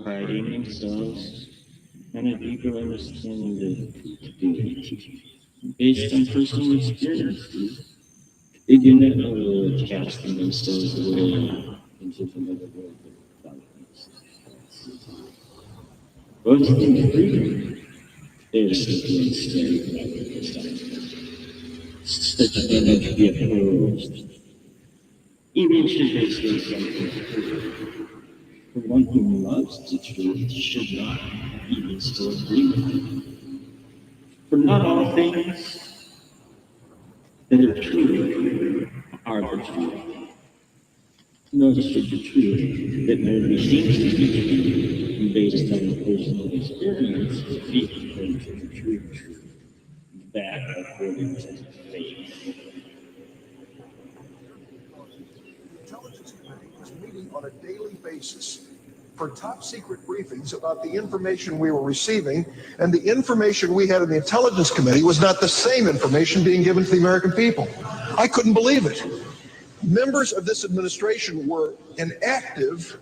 priding themselves on a deeper understanding of divinity. Based on personal experiences, they do not know casting themselves away into another world of darkness. Boasting freedom, they are simply ensnared by their desires. Such image be opposed, even should they say something true. For one who loves the truth should not even still agree with it. For not all things that are true are the truth, nor should the truth that merely seems to be true, based on personal experience, be compared to the true truth, that according to faith. The Intelligence Committee was meeting on a daily basis for top secret briefings about the information we were receiving, and the information we had in the Intelligence Committee was not the same information being given to the American people. I couldn't believe it. Members of this administration were in active,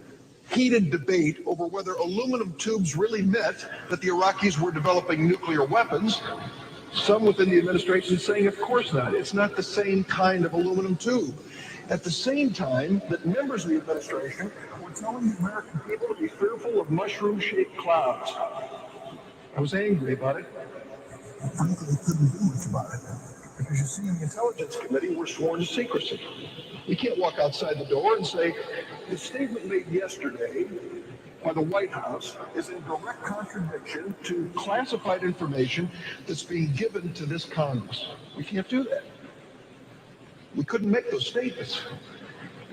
heated debate over whether aluminum tubes really meant that the Iraqis were developing nuclear weapons. Some within the administration saying, of course not. It's not the same kind of aluminum tube. At the same time that members of the administration were telling the American people to be fearful of mushroom-shaped clouds. I was angry about it. Frankly, I couldn't do much about it. Because you see, in the Intelligence Committee, we're sworn to secrecy. You can't walk outside the door and say, the statement made yesterday by the White House is in direct contradiction to classified information that's being given to this Congress. We can't do that. We couldn't make those statements.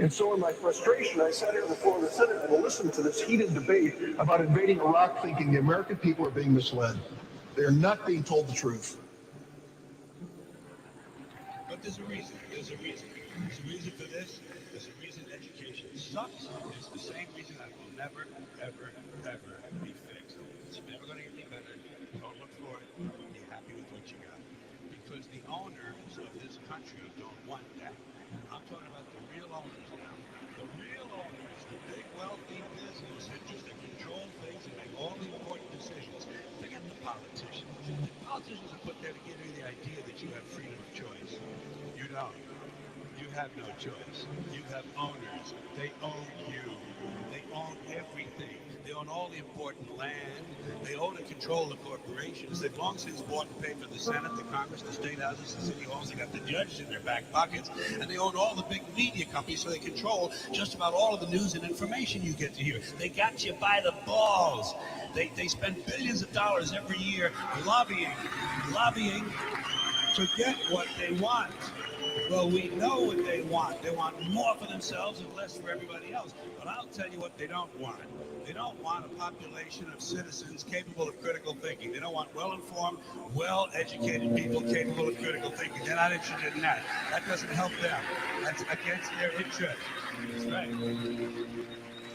And so in my frustration, I sat here on the floor of the Senate and listened to this heated debate about invading Iraq, thinking the American people are being misled. They are not being told the truth. But there's a reason. There's a reason. There's a reason for this. There's a reason education sucks. It's the same reason that will never, ever, ever be fixed. It's never going to get any better. Don't look for it. Be happy with what you got. Because the owners of this country don't want that. I'm talking about the real owners now. The real owners, the big wealthy business interests that control things and make all the important decisions. Forget the politicians. The politicians are put there to give you the idea that you have freedom of choice. You don't. You have no choice. You have owners. They own you. They own everything. They own all the important land. They own and control the corporations. They've long since bought and paid for the Senate, the Congress, the state houses, the city halls. They got the judges in their back pockets. And they own all the big media companies, so they control just about all of the news and information you get to hear. They got you by the balls. They spend billions of dollars every year lobbying to get what they want. Well, we know what they want. They want more for themselves and less for everybody else. But I'll tell you what they don't want. They don't want a population of citizens capable of critical thinking. They don't want well-informed, well-educated people capable of critical thinking. They're not interested in that. That doesn't help them. That's against their interest. That's right.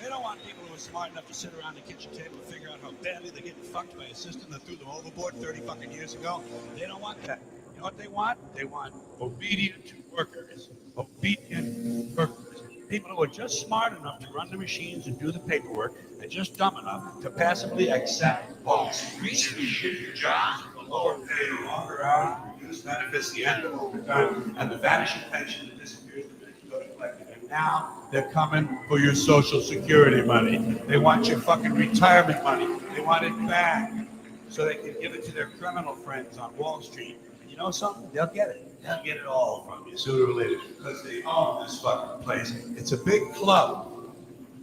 They don't want people who are smart enough to sit around the kitchen table and figure out how badly they're getting fucked by a system that threw them overboard 30 fucking years ago. They don't want that. You know what they want? They want obedient workers. Obedient workers. People who are just smart enough to run the machines and do the paperwork and just dumb enough to passively accept both increasingly shitty jobs, the lower pay, the longer hours, the reduced benefits, the end of overtime, and the vanishing pension that disappears the minute you go to collect it. And now they're coming for your Social Security money. They want your fucking retirement money. They want it back so they can give it to their criminal friends on Wall Street. And you know something? They'll get it. They'll get it all from you sooner or later because they own this fucking place. It's a big club,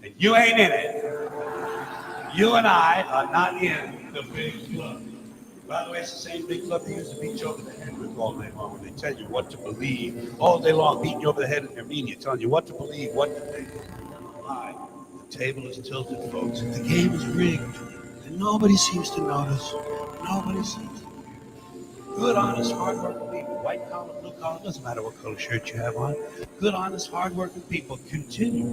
and you ain't in it. You and I are not in the big club. By the way, it's the same big club they used to beat you over the head with all day long when they tell you what to believe. All day long, beating you over the head in their media, telling you what to believe, what to think. Lie. The table is tilted, folks. The game is rigged. And nobody seems to notice. Nobody seems to. Good, honest, hardworking people, white collar, blue collar, doesn't matter what color shirt you have on. Good, honest, hardworking people continue,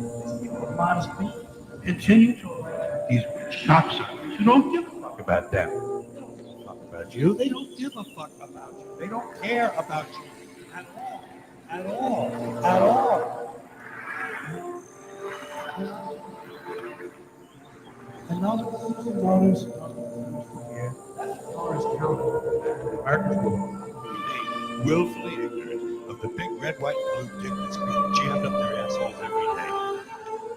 modest people, continue to elect these rich cocksuckers who don't give a fuck about them. They don't give a fuck about you. They don't give a fuck about you. They don't care about you at all. At all. At all. And notice here, Taurus County, Americans will remain willfully ignorant of the big red, white, and blue dick that's being jammed up their assholes every day.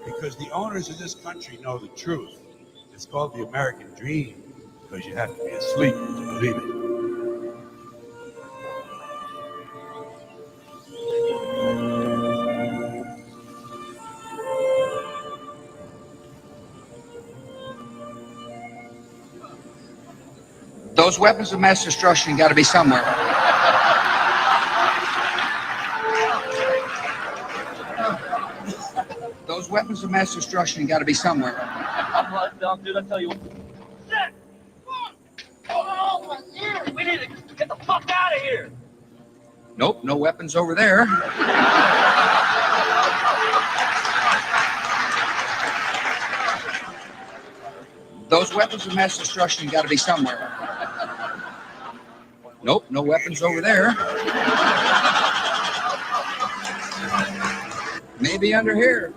Because the owners of this country know the truth. It's called the American dream, because you have to be asleep to believe it. Those weapons of mass destruction got to be somewhere. Those weapons of mass destruction got to be somewhere. Dude, I tell you what. Shit! Oh, my ears! We need to get the fuck out of here! Nope, no weapons over there. Those weapons of mass destruction got to be somewhere. Nope, no weapons over there. Maybe under here.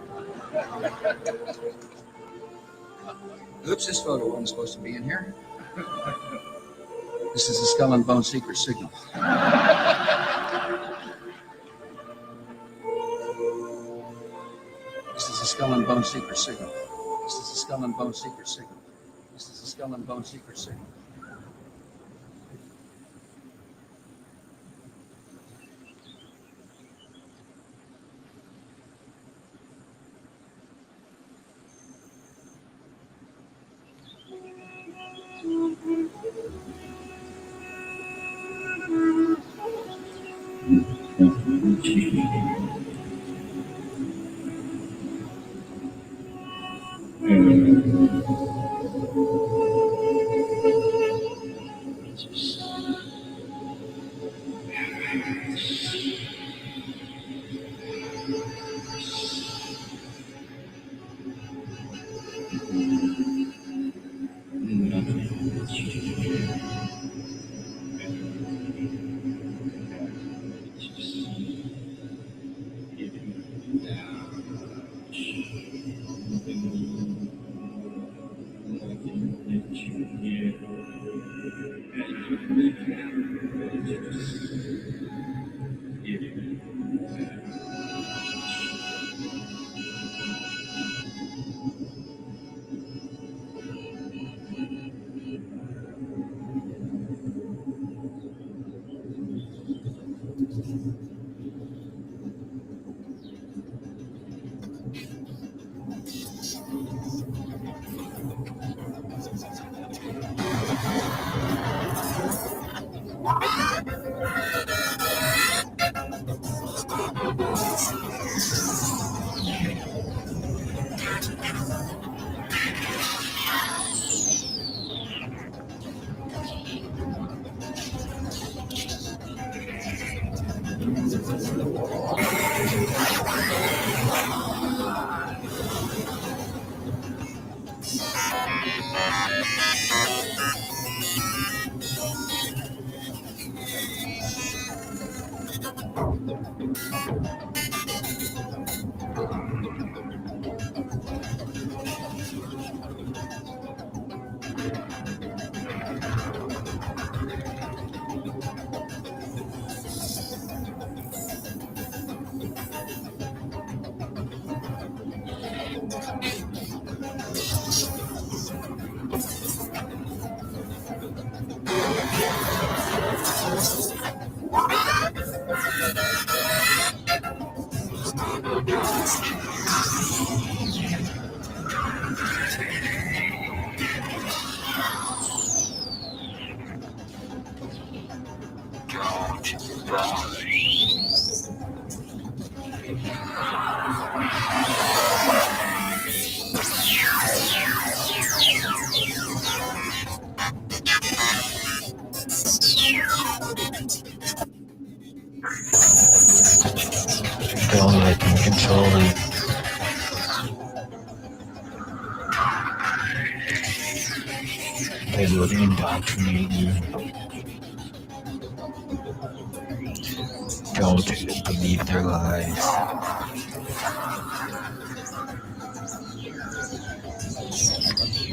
Oops, this photo wasn't supposed to be in here. This is a Skull and Bone secret signal. This is a Skull and Bone secret signal. This is a Skull and Bone secret signal. This is a Skull and Bone secret signal. Only I can control it. They would indoctrinate you. Don't believe their lies.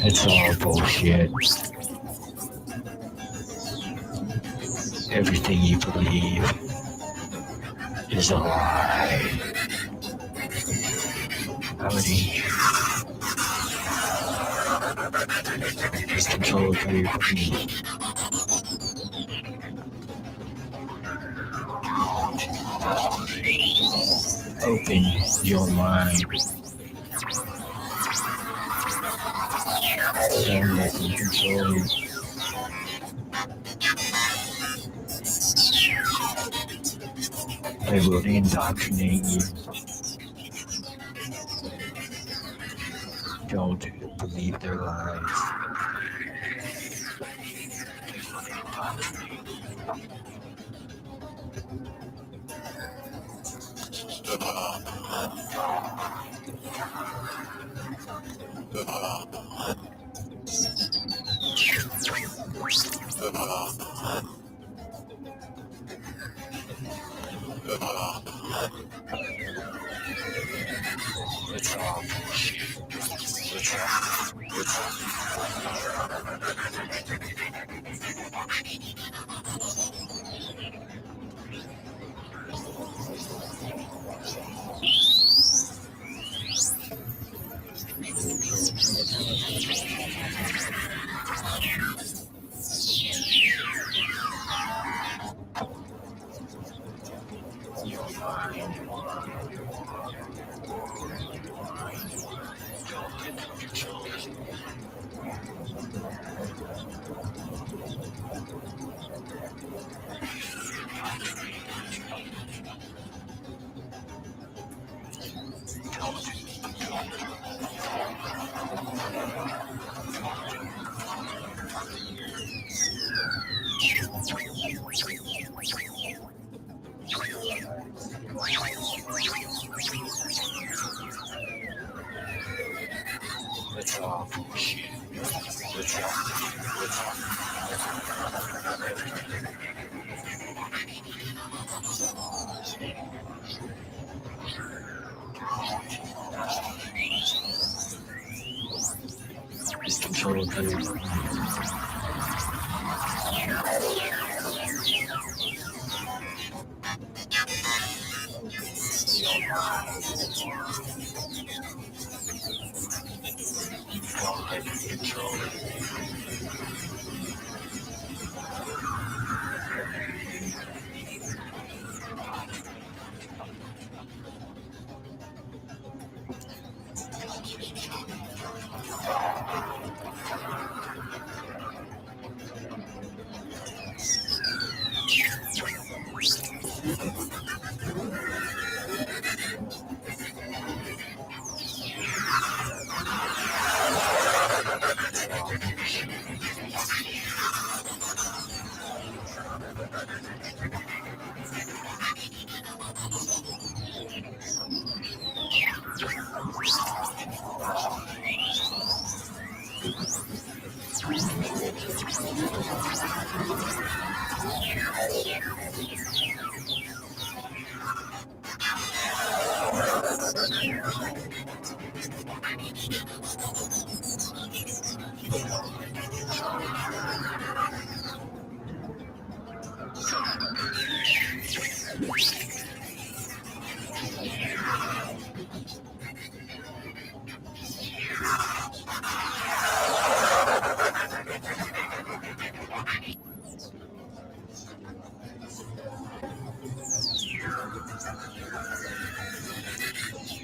It's all bullshit. Everything you believe is a lie. Howdy. It's control of your brain. Open your mind. Don't let them control you. They will indoctrinate you. Don't believe their lies. It's all bullshit. It's all bullshit. It's control of your brain. Don't let it control you.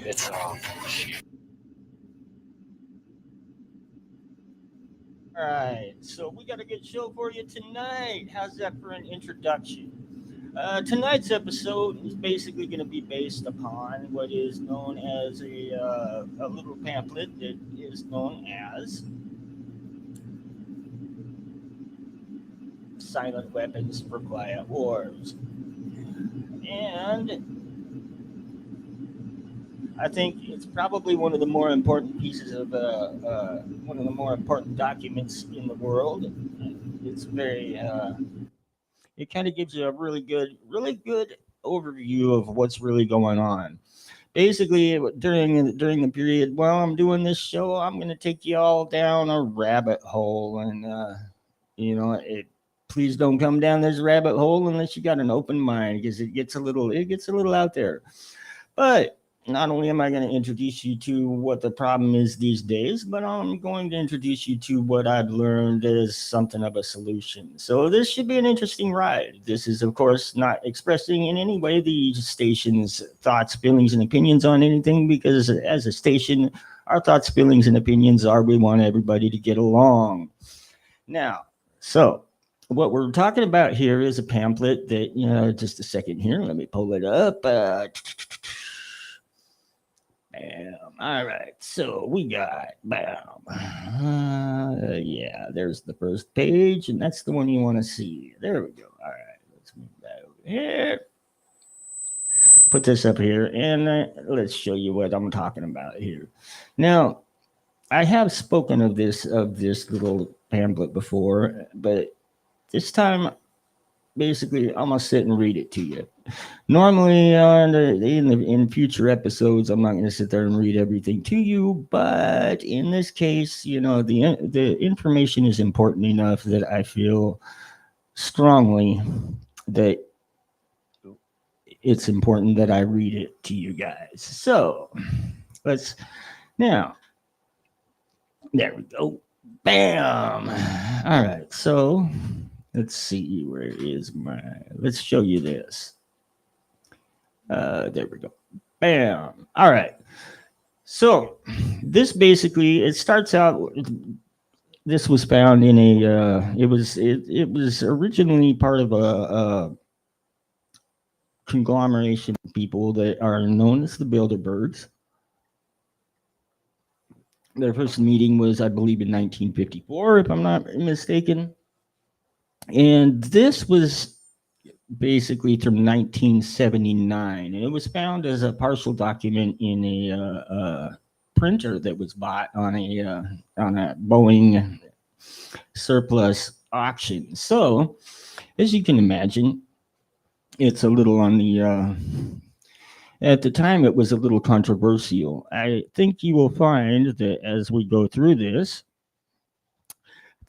It's all bullshit. All right, so we got a good show for you tonight. How's that for an introduction? Tonight's episode is basically going to be based upon what is known as a little pamphlet that is known as Silent Weapons for Quiet Wars. And I think it's probably one of the more important pieces of one of the more important documents in the world. It's very, it kind of gives you a really good overview of what's really going on. basically during the period while I'm doing this show, I'm going to take you all down a rabbit hole, and please don't come down this rabbit hole unless you got an open mind, because it gets a little out there. But not only am I going to introduce you to what the problem is these days, but I'm going to introduce you to what I've learned as something of a solution. So this should be an interesting ride. This is, of course, not expressing in any way the station's thoughts, feelings, and opinions on anything, because as a station, our thoughts, feelings, and opinions are we want everybody to get along. Now, so what we're talking about here is a pamphlet that, just a second here, let me pull it up. Bam. All right, so we got bam. Yeah, there's the first page, and that's the one you want to see. There we go. All right, let's move that over here. Put this up here, and let's show you what I'm talking about here. Now, I have spoken of this little pamphlet before, but this time, basically, I'm gonna sit and read it to you. Normally, in future episodes, I'm not going to sit there and read everything to you, but in this case, the information is important enough that I feel strongly that it's important that I read it to you guys. So, now, there we go. Bam! All right, so let's see, let's show you this. There we go. Bam. All right. So this basically, it starts out, this was found in it was originally part of a conglomeration of people that are known as the Bilderbergs. Their first meeting was, I believe, in 1954, if I'm not mistaken. And this was basically from 1979, and it was found as a partial document in a printer that was bought on a Boeing surplus auction. So, as you can imagine, it's a little on the at the time it was a little controversial. I think you will find that as we go through this,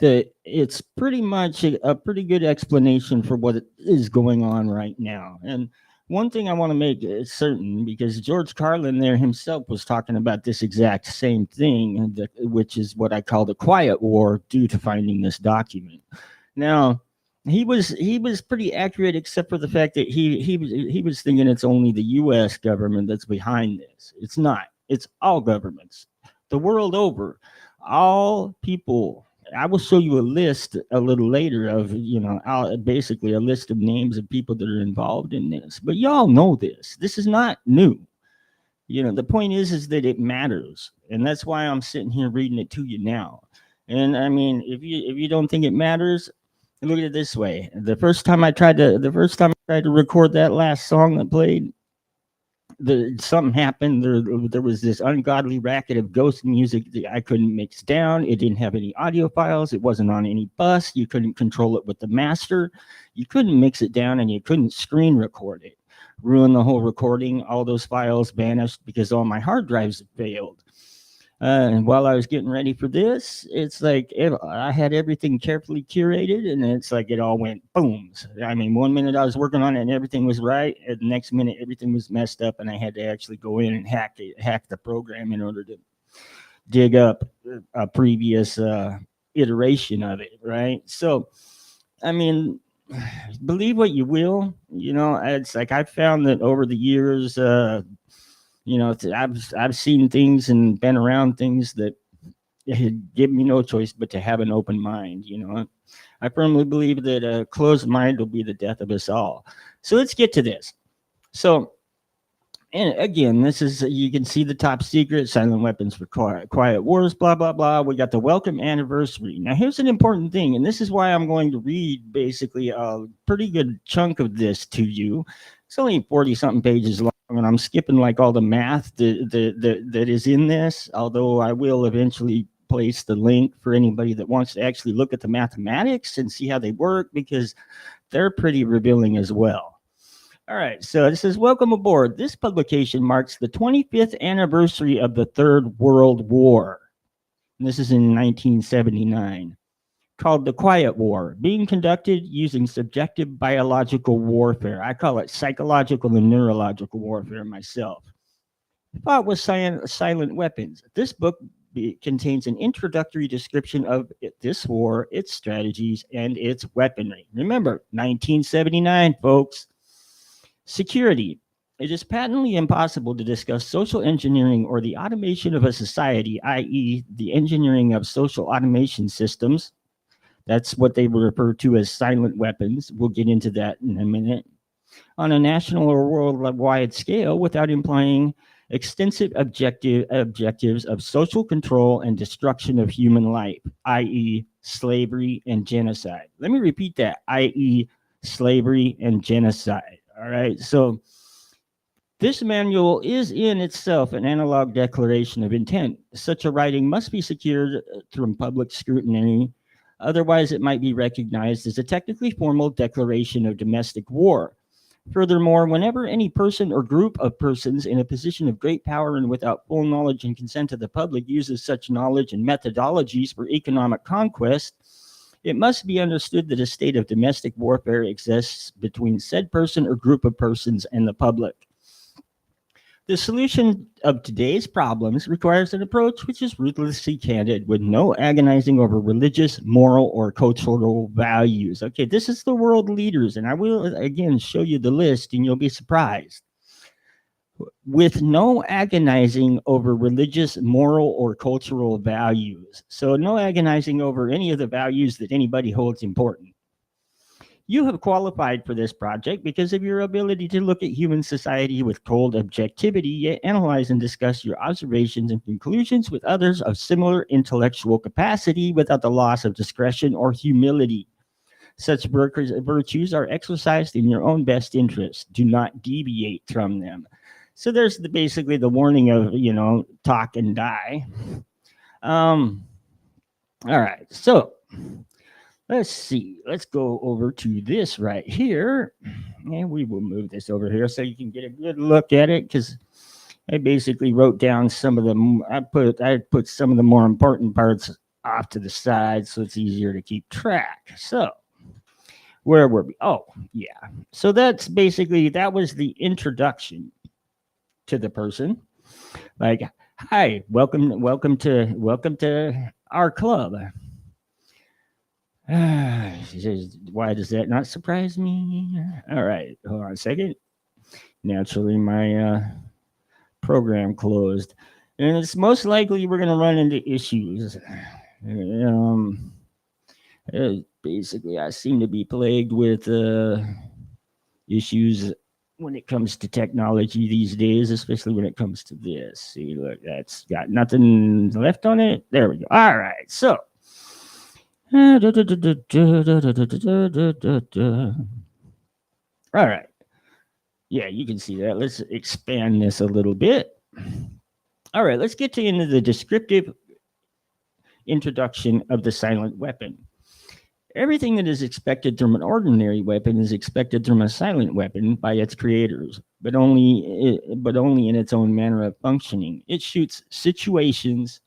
that it's pretty much a pretty good explanation for what is going on right now. And one thing I want to make certain, because George Carlin there himself was talking about this exact same thing, which is what I call the quiet war due to finding this document. Now, he was pretty accurate, except for the fact that he was thinking it's only the U.S. government that's behind this. It's not. It's all governments, the world over, all people. I will show you a list a little later of, basically a list of names of people that are involved in this. But y'all know this. This is not new. The point is that it matters. And that's why I'm sitting here reading it to you now. And I mean, if you don't think it matters, look at it this way. The first time I tried to record that last song that played, something happened. There was this ungodly racket of ghost music that I couldn't mix down. It didn't have any audio files. It wasn't on any bus. You couldn't control it with the master. You couldn't mix it down, and you couldn't screen record it. Ruined the whole recording. All those files vanished because all my hard drives had failed. And while I was getting ready for this, it's like I had everything carefully curated, and it's like it all went booms. I mean, 1 minute I was working on it and everything was right, and the next minute everything was messed up, and I had to actually go in and hack the program in order to dig up a previous iteration of it, right? So, I mean, believe what you will. It's like I've found that over the years, I've seen things and been around things that give me no choice but to have an open mind. I firmly believe that a closed mind will be the death of us all. So let's get to this. So, and again, this is, you can see the top secret, silent weapons for quiet wars, blah, blah, blah. We got the welcome anniversary. Now, here's an important thing, and this is why I'm going to read basically a pretty good chunk of this to you. It's only 40-something pages long, and I'm skipping like all the math that is in this, although I will eventually place the link for anybody that wants to actually look at the mathematics and see how they work, because they're pretty revealing as well. All right, so it says, welcome aboard. This publication marks the 25th anniversary of the Third World War. And this is in 1979, called the Quiet War, being conducted using subjective biological warfare. I call it psychological and neurological warfare myself. Fought with silent weapons. This book contains an introductory description of this war, its strategies, and its weaponry. Remember, 1979, folks. Security. It is patently impossible to discuss social engineering or the automation of a society, i.e., the engineering of social automation systems. That's what they refer to as silent weapons. We'll get into that in a minute. On a national or worldwide scale without implying extensive objectives of social control and destruction of human life, i.e., slavery and genocide. Let me repeat that, i.e., slavery and genocide. All right, so this manual is in itself an analog declaration of intent. Such a writing must be secured through public scrutiny. Otherwise, it might be recognized as a technically formal declaration of domestic war. Furthermore, whenever any person or group of persons in a position of great power and without full knowledge and consent of the public uses such knowledge and methodologies for economic conquest, it must be understood that a state of domestic warfare exists between said person or group of persons and the public. The solution of today's problems requires an approach which is ruthlessly candid, with no agonizing over religious, moral, or cultural values. Okay, this is the world leaders, and I will again show you the list, and you'll be surprised. With no agonizing over religious, moral, or cultural values. So no agonizing over any of the values that anybody holds important. You have qualified for this project because of your ability to look at human society with cold objectivity, yet analyze and discuss your observations and conclusions with others of similar intellectual capacity without the loss of discretion or humility. Such virtues are exercised in your own best interest. Do not deviate from them. So there's basically the warning of, talk and die. All right, so let's see. Let's go over to this right here. And we will move this over here so you can get a good look at it, because I basically wrote down some of them. I put some of the more important parts off to the side so it's easier to keep track. So where were we? Oh, yeah. So that was the introduction to the person. Like, hi, welcome to our club. She says, why does that not surprise me? All right, hold on a second. Naturally, my program closed. And it's most likely we're going to run into issues. Basically, I seem to be plagued with issues when it comes to technology these days, especially when it comes to this. See, look, that's got nothing left on it. There we go. All right, so. All right. Yeah, you can see that. Let's expand this a little bit. All right, let's get into the descriptive introduction of the silent weapon. Everything that is expected from an ordinary weapon is expected from a silent weapon by its creators, but only in its own manner of functioning. It shoots situations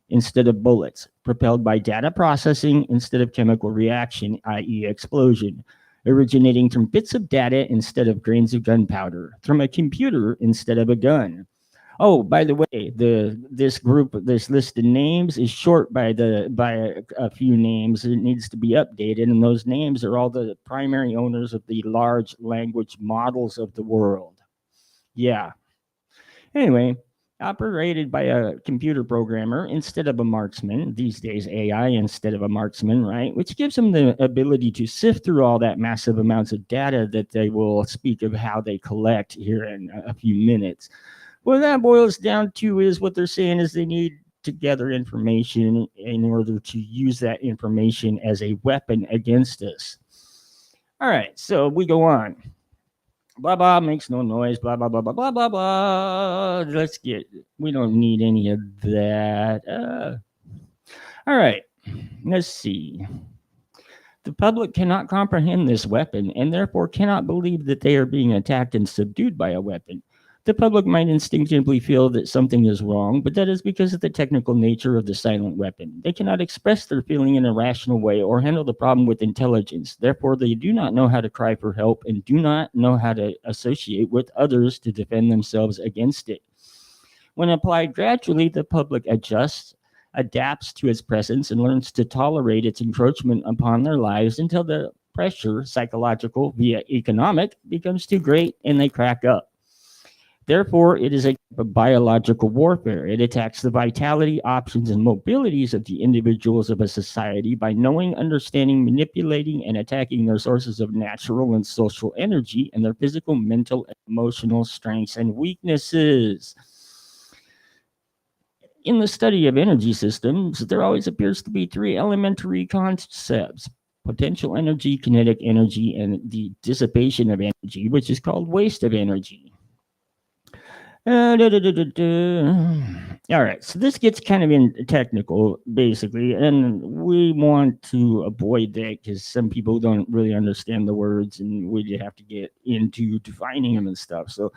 instead of bullets, propelled by data processing instead of chemical reaction, i.e. explosion, originating from bits of data instead of grains of gunpowder, from a computer instead of a gun. Oh, by the way, this list of names is short by a few names. It needs to be updated, and those names are all the primary owners of the large language models of the world. Yeah. Anyway, operated by a computer programmer instead of a marksman, these days AI instead of a marksman, right? Which gives them the ability to sift through all that massive amounts of data that they will speak of how they collect here in a few minutes. What that boils down to is what they're saying is they need to gather information in order to use that information as a weapon against us. All right, so we go on. Blah, blah, makes no noise, blah, blah, blah, blah, blah, blah, blah. We don't need any of that. All right, let's see. The public cannot comprehend this weapon and therefore cannot believe that they are being attacked and subdued by a weapon. The public might instinctively feel that something is wrong, but that is because of the technical nature of the silent weapon. They cannot express their feeling in a rational way or handle the problem with intelligence. Therefore, they do not know how to cry for help and do not know how to associate with others to defend themselves against it. When applied gradually, the public adjusts, adapts to its presence, and learns to tolerate its encroachment upon their lives until the pressure, psychological via economic, becomes too great and they crack up. Therefore, it is a biological warfare. It attacks the vitality, options, and mobilities of the individuals of a society by knowing, understanding, manipulating, and attacking their sources of natural and social energy and their physical, mental, and emotional strengths and weaknesses. In the study of energy systems, there always appears to be three elementary concepts: potential energy, kinetic energy, and the dissipation of energy, which is called waste of energy. All right, so this gets kind of in technical, basically, and we want to avoid that because some people don't really understand the words, and we have to get into defining them and stuff. So,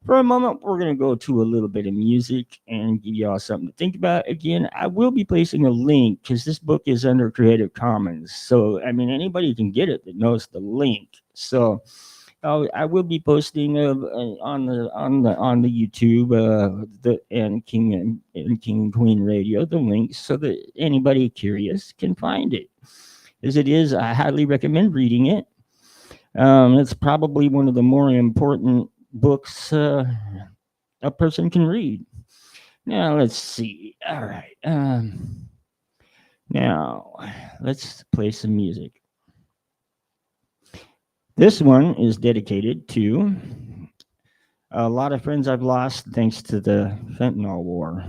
for a moment, we're going to go to a little bit of music and give y'all something to think about. Again, I will be placing a link because this book is under Creative Commons, so I mean anybody can get it that knows the link. So. I will be posting on the YouTube the and King and Queen Radio the links so that anybody curious can find it. As it is, I highly recommend reading it. It's probably one of the more important books a person can read. Now let's see. All right. Now let's play some music. This one is dedicated to a lot of friends I've lost thanks to the fentanyl war.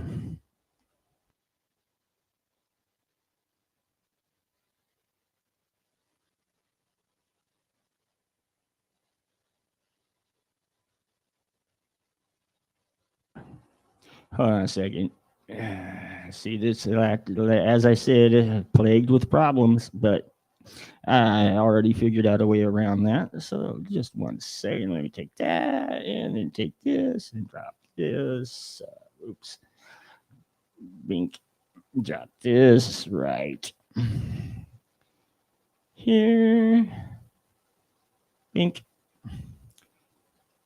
Hold on a second. See, this, as I said, plagued with problems, but I already figured out a way around that. So just 1 second. Let me take that and then take this and drop this. Oops. Bink. Drop this right here. Bink.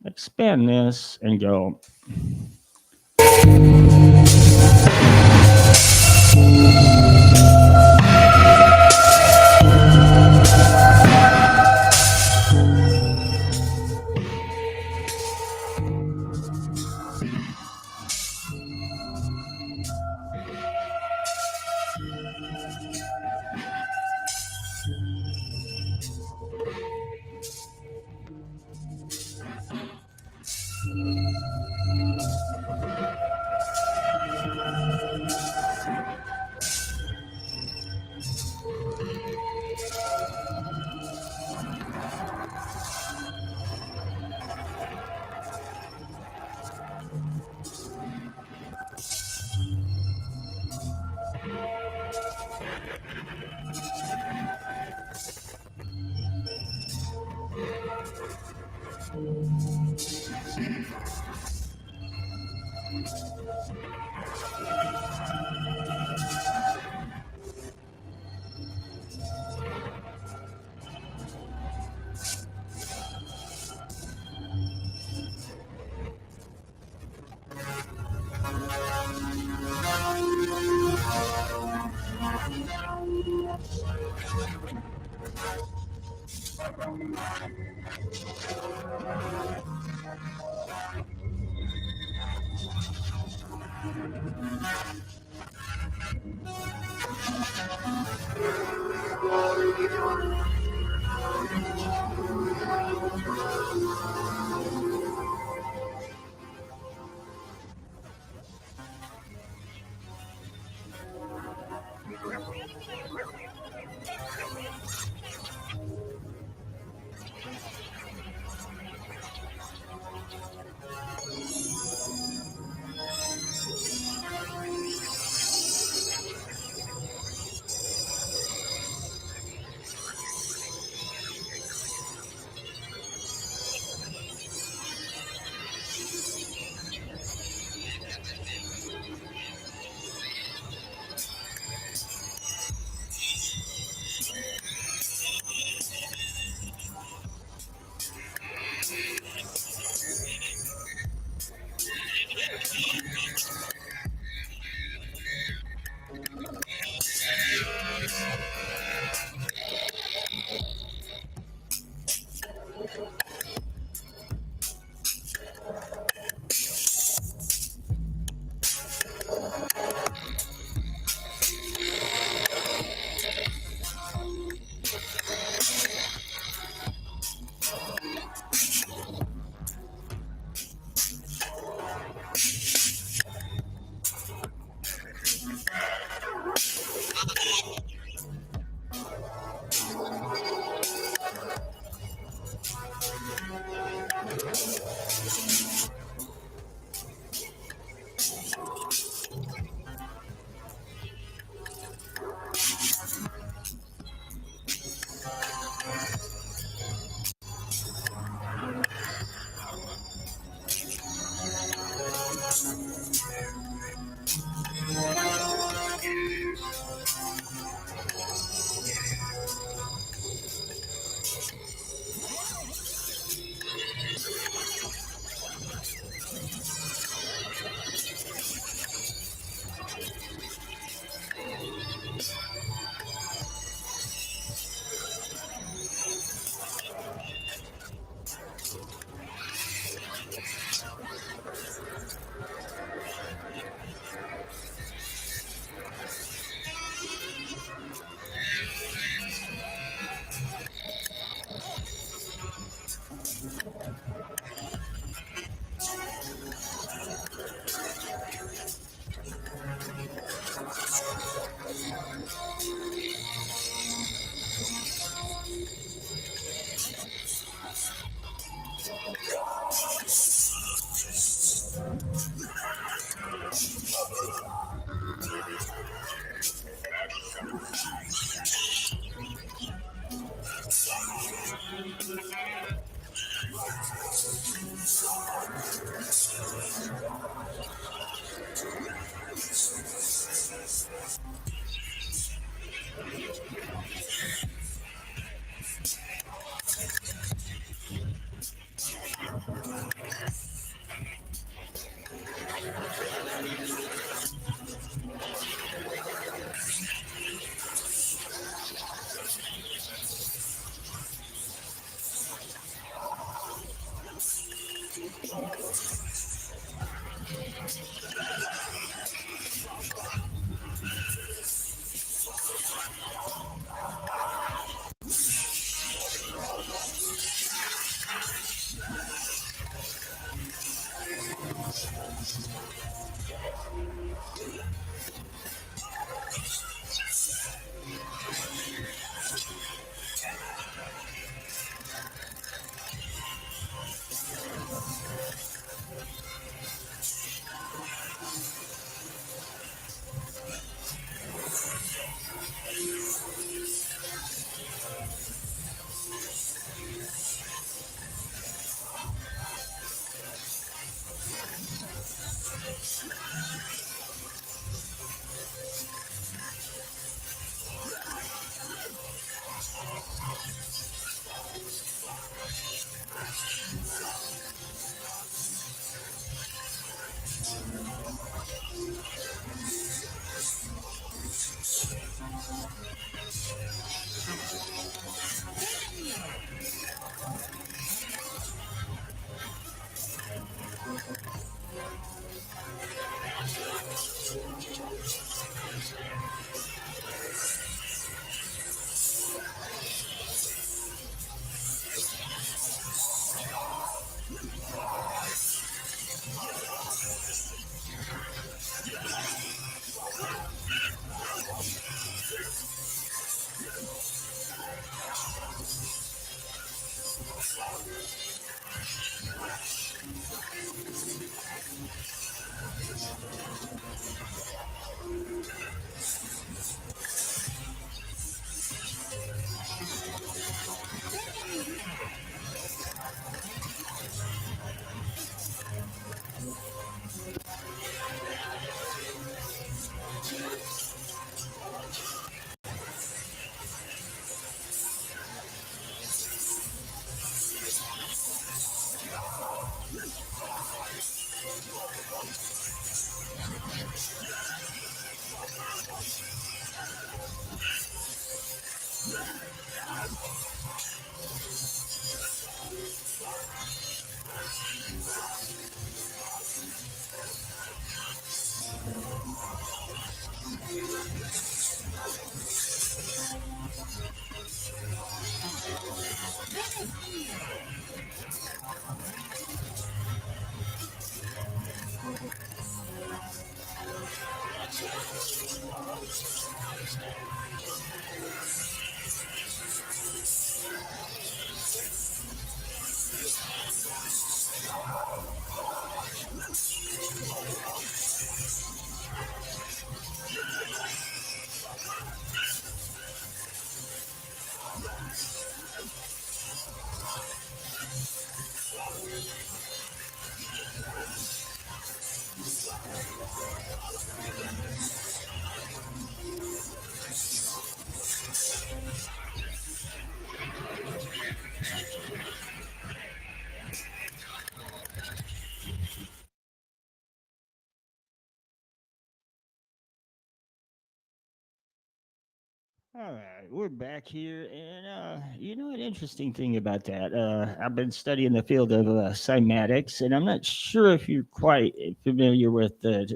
Expand this and go. All right, we're back here, and you know an interesting thing about that. I've been studying the field of cymatics, and I'm not sure if you're quite familiar with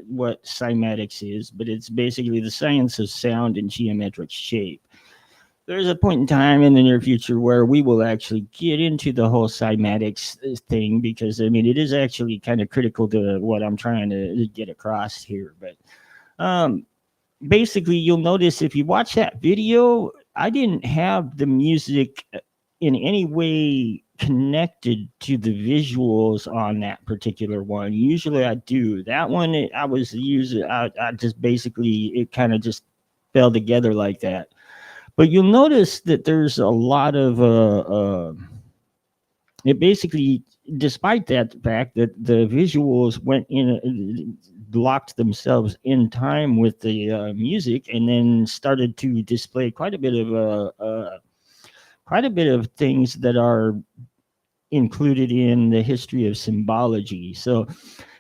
what cymatics is, but it's basically the science of sound and geometric shape. There's a point in time in the near future where we will actually get into the whole cymatics thing because I mean it is actually kind of critical to what I'm trying to get across here, but. Um, Basically you'll notice if you watch that video, I didn't have the music in any way connected to the visuals on that particular one. Usually I do. That one I was using I just basically it kind of just fell together like that. But you'll notice that there's a lot of it basically, despite that fact that the visuals went in, locked themselves in time with the music, and then started to display quite a bit of things that are included in the history of symbology. So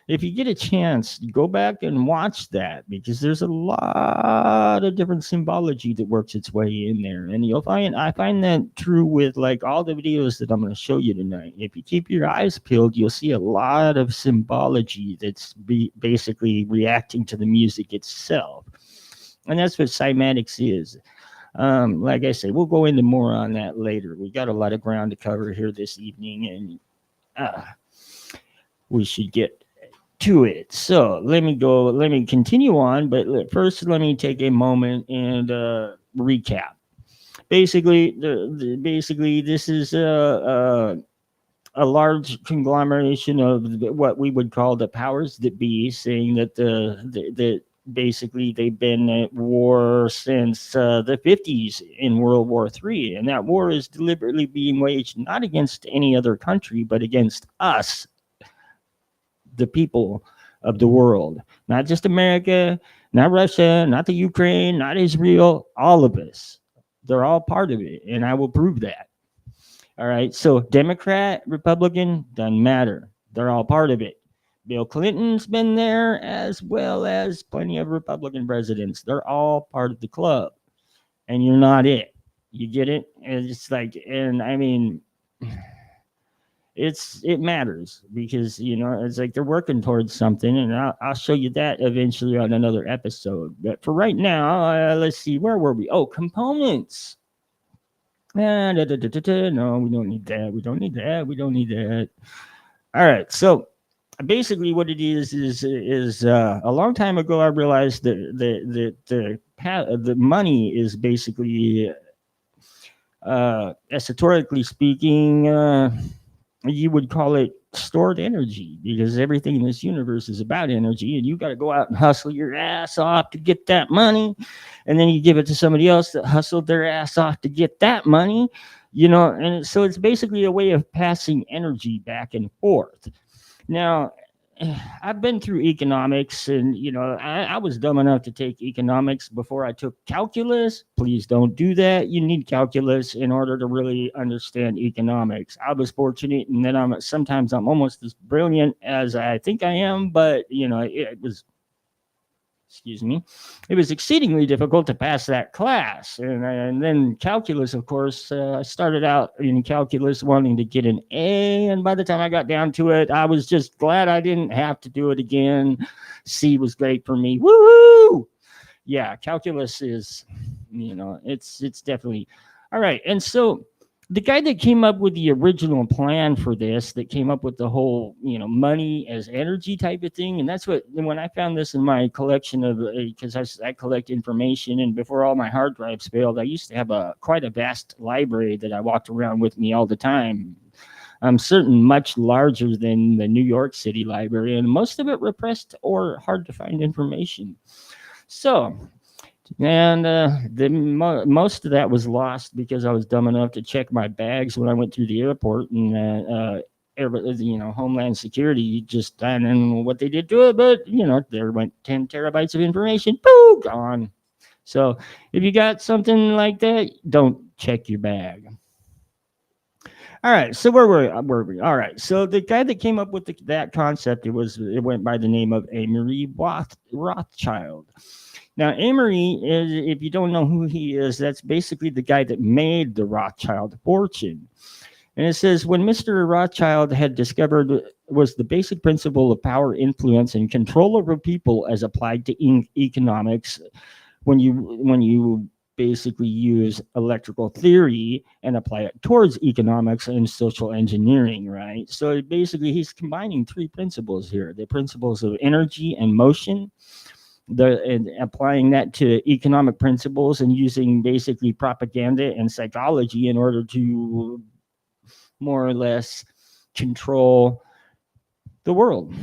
if you get a chance, go back and watch that because there's a lot of different symbology that works its way in there. And you'll find I find that true with like all the videos that I'm going to show you tonight. If you keep your eyes peeled, you'll see a lot of symbology that's basically reacting to the music itself. And that's what cymatics is. Like I say, we'll go into more on that later. We got a lot of ground to cover here this evening, and we should get to it. So let me continue on, but first let me take a moment and recap. Basically, basically this is a large conglomeration of what we would call the powers that be, saying that the basically they've been at war since the 50s in World War III, and that war is deliberately being waged not against any other country, but against us, the people of the world, not just America, not Russia, not the Ukraine, not Israel, all of us. They're all part of it, and I will prove that. All right. So Democrat, Republican, doesn't matter. They're all part of it. Bill Clinton's been there as well as plenty of Republican presidents. They're all part of the club, and you're not it. You get it? And it's like, and I mean, it matters because you know it's like they're working towards something, and I'll show you that eventually on another episode. But for right now, let's see, where were we? Oh, components. No, we don't need that. We don't need that. We don't need that. All right. So basically, what it is a long time ago, I realized that the money is basically, esoterically speaking, you would call it stored energy because everything in this universe is about energy, and you got to go out and hustle your ass off to get that money, and then you give it to somebody else that hustled their ass off to get that money, you know. And so it's basically a way of passing energy back and forth. Now, I've been through economics, and you know, I was dumb enough to take economics before I took calculus. Please don't do that. You need calculus in order to really understand economics. I was fortunate, and then sometimes I'm almost as brilliant as I think I am, but you know, it was. Excuse me, it was exceedingly difficult to pass that class. And then calculus, of course, I started out in calculus wanting to get an A. And by the time I got down to it, I was just glad I didn't have to do it again. C was great for me. Woo! Yeah, calculus is, you know, it's definitely all right. And so the guy that came up with the original plan for this, that came up with the whole, you know, money as energy type of thing. And that's what, when I found this in my collection of, because I collect information, and before all my hard drives failed, I used to have quite a vast library that I walked around with me all the time. I'm certain much larger than the New York City Library, and most of it repressed or hard to find information. So, and most of that was lost because I was dumb enough to check my bags when I went through the airport, and you know, Homeland Security just, I don't know what they did to it, but you know, there went 10 terabytes of information, boom, gone. So if you got something like that, don't check your bag. All right, so where were we? All right, so the guy that came up with that concept, it went by the name of Amory Rothschild. Now, Amory is, if you don't know who he is, that's basically the guy that made the Rothschild fortune. And it says, when Mr. Rothschild had discovered was the basic principle of power, influence, and control over people as applied to economics, when you basically use electrical theory and apply it towards economics and social engineering, right? So basically, he's combining three principles here: the principles of energy and motion, and applying that to economic principles, and using basically propaganda and psychology in order to more or less control the world.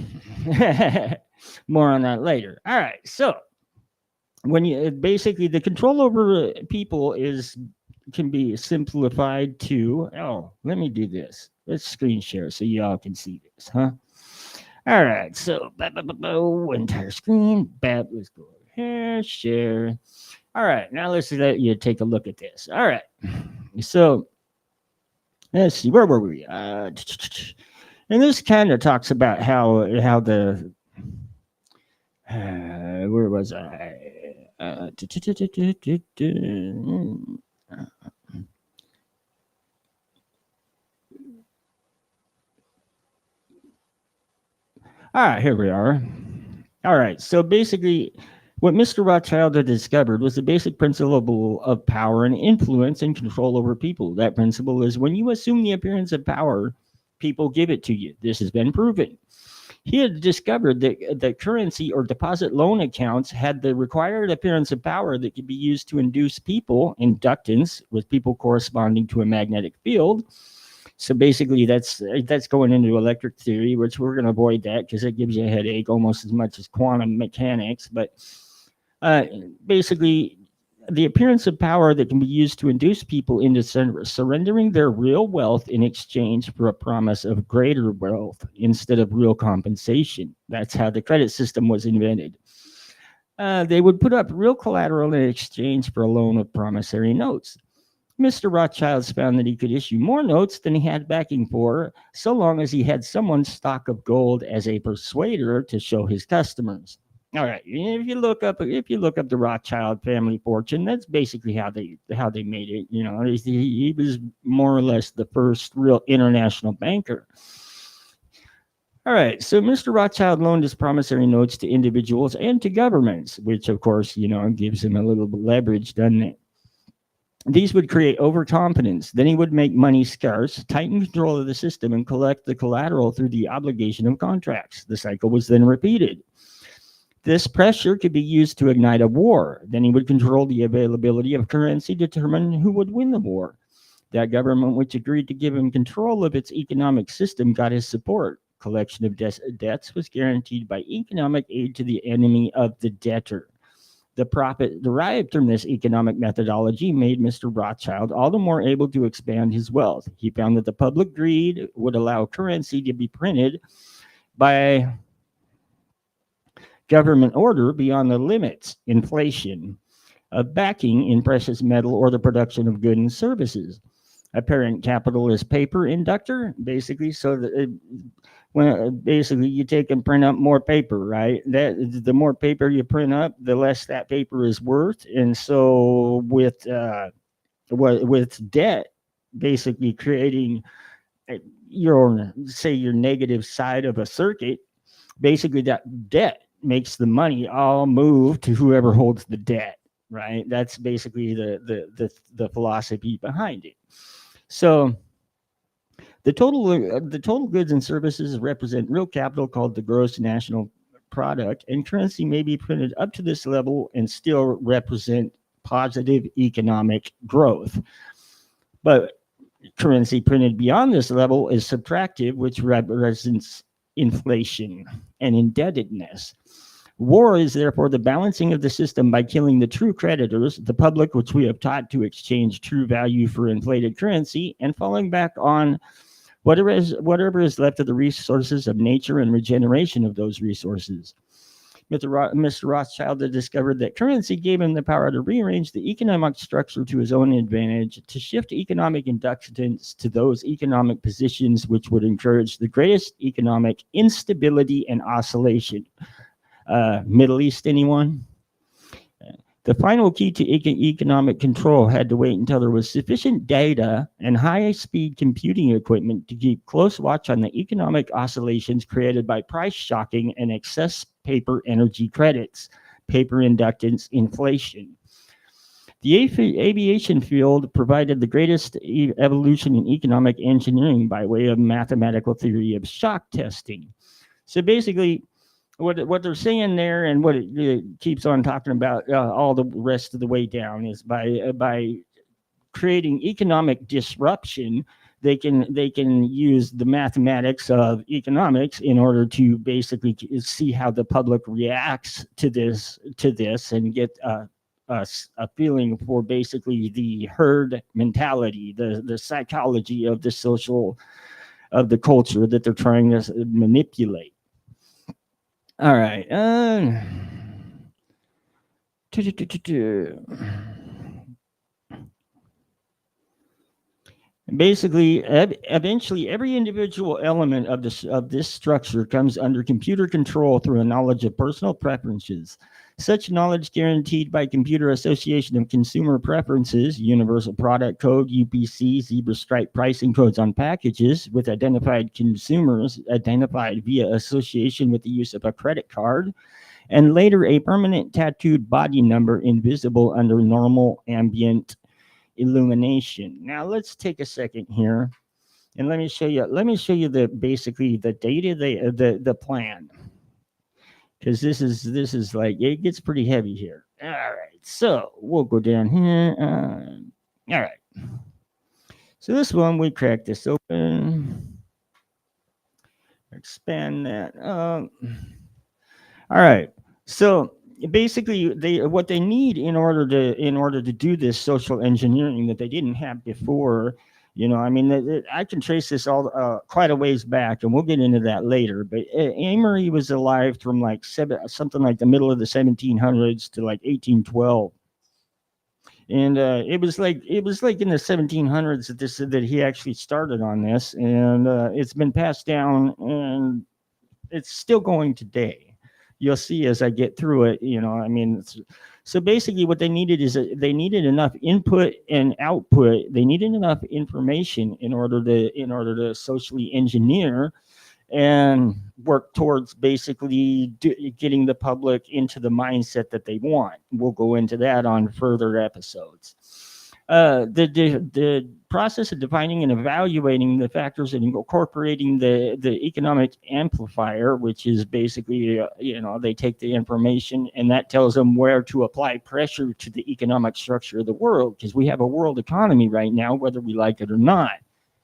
More on that later. All right, so when you basically the control over people can be simplified to, let me do this. Let's screen share so y'all can see this, huh? All right, so entire screen. Let's go here, share. All right, now let's let you take a look at this. All right, so let's see, where were we? And this kind of talks about how the where was I? All right, here we are. All right, so basically, what Mr. Rothschild had discovered was the basic principle of power and influence and control over people. That principle is when you assume the appearance of power, people give it to you. This has been proven. He had discovered that the currency or deposit loan accounts had the required appearance of power that could be used to induce people, inductance, with people corresponding to a magnetic field. So basically, that's going into electric theory, which we're going to avoid that because it gives you a headache almost as much as quantum mechanics. But basically, the appearance of power that can be used to induce people into surrendering their real wealth in exchange for a promise of greater wealth instead of real compensation. That's how the credit system was invented. They would put up real collateral in exchange for a loan of promissory notes. Mr. Rothschild found that he could issue more notes than he had backing for, so long as he had someone's stock of gold as a persuader to show his customers. All right, if you look up the Rothschild family fortune, that's basically how they made it. You know, he was more or less the first real international banker. All right, so Mr. Rothschild loaned his promissory notes to individuals and to governments, which of course, gives him a little bit of leverage, doesn't it? These would create overconfidence. Then he would make money scarce, tighten control of the system, and collect the collateral through the obligation of contracts. The cycle was then repeated. This pressure could be used to ignite a war. Then he would control the availability of currency, determine who would win the war. That government which agreed to give him control of its economic system got his support. Collection of debts was guaranteed by economic aid to the enemy of the debtor. The profit derived from this economic methodology made Mr. Rothschild all the more able to expand his wealth. He found that the public greed would allow currency to be printed by government order beyond the limits, inflation, of backing in precious metal or the production of goods and services. Apparent capital is paper inductor, basically, so that basically you take and print up more paper, right? That the more paper you print up, the less that paper is worth. And so with debt, basically creating your negative side of a circuit, basically that debt makes the money all move to whoever holds the debt, right? That's basically the philosophy behind it. So the total goods and services represent real capital called the gross national product, and currency may be printed up to this level and still represent positive economic growth. But currency printed beyond this level is subtractive, which represents inflation and indebtedness. War is therefore the balancing of the system by killing the true creditors, the public, which we have taught to exchange true value for inflated currency, and falling back on whatever is left of the resources of nature and regeneration of those resources. Mr. Rothschild had discovered that currency gave him the power to rearrange the economic structure to his own advantage, to shift economic inductance to those economic positions which would encourage the greatest economic instability and oscillation. Middle East, anyone? The final key to economic control had to wait until there was sufficient data and high-speed computing equipment to keep close watch on the economic oscillations created by price shocking and excess paper energy credits, paper inductance inflation. The aviation field provided the greatest evolution in economic engineering by way of mathematical theory of shock testing. So basically, what they're saying there, and what it keeps on talking about all the rest of the way down, is by creating economic disruption, they can use the mathematics of economics in order to basically see how the public reacts to this and get a feeling for basically the herd mentality, the psychology of the social, of the culture that they're trying to manipulate. All right. Basically, eventually, every individual element of this structure comes under computer control through a knowledge of personal preferences. Such knowledge, guaranteed by Computer Association of Consumer Preferences, Universal Product Code (UPC), zebra stripe pricing codes on packages with identified consumers, identified via association with the use of a credit card, and later a permanent tattooed body number invisible under normal ambient illumination. Now let's take a second here, and let me show you the basically the data, the plan, because this is like, it gets pretty heavy here. All right, so we'll go down here. All right, so this one, we crack this open, expand that up. All right, so basically, what they need in order to do this social engineering that they didn't have before, I mean, I can trace this all quite a ways back, and we'll get into that later. But Amory was alive from like something like the middle of the 1700s to like 1812, and it was like in the 1700s that he actually started on this, and it's been passed down, and it's still going today. You'll see as I get through it, I mean, so basically what they needed is they needed enough input and output. They needed enough information in order to socially engineer and work towards basically getting the public into the mindset that they want. We'll go into that on further episodes. The process of defining and evaluating the factors and incorporating the economic amplifier, which is basically, they take the information and that tells them where to apply pressure to the economic structure of the world, because we have a world economy right now, whether we like it or not.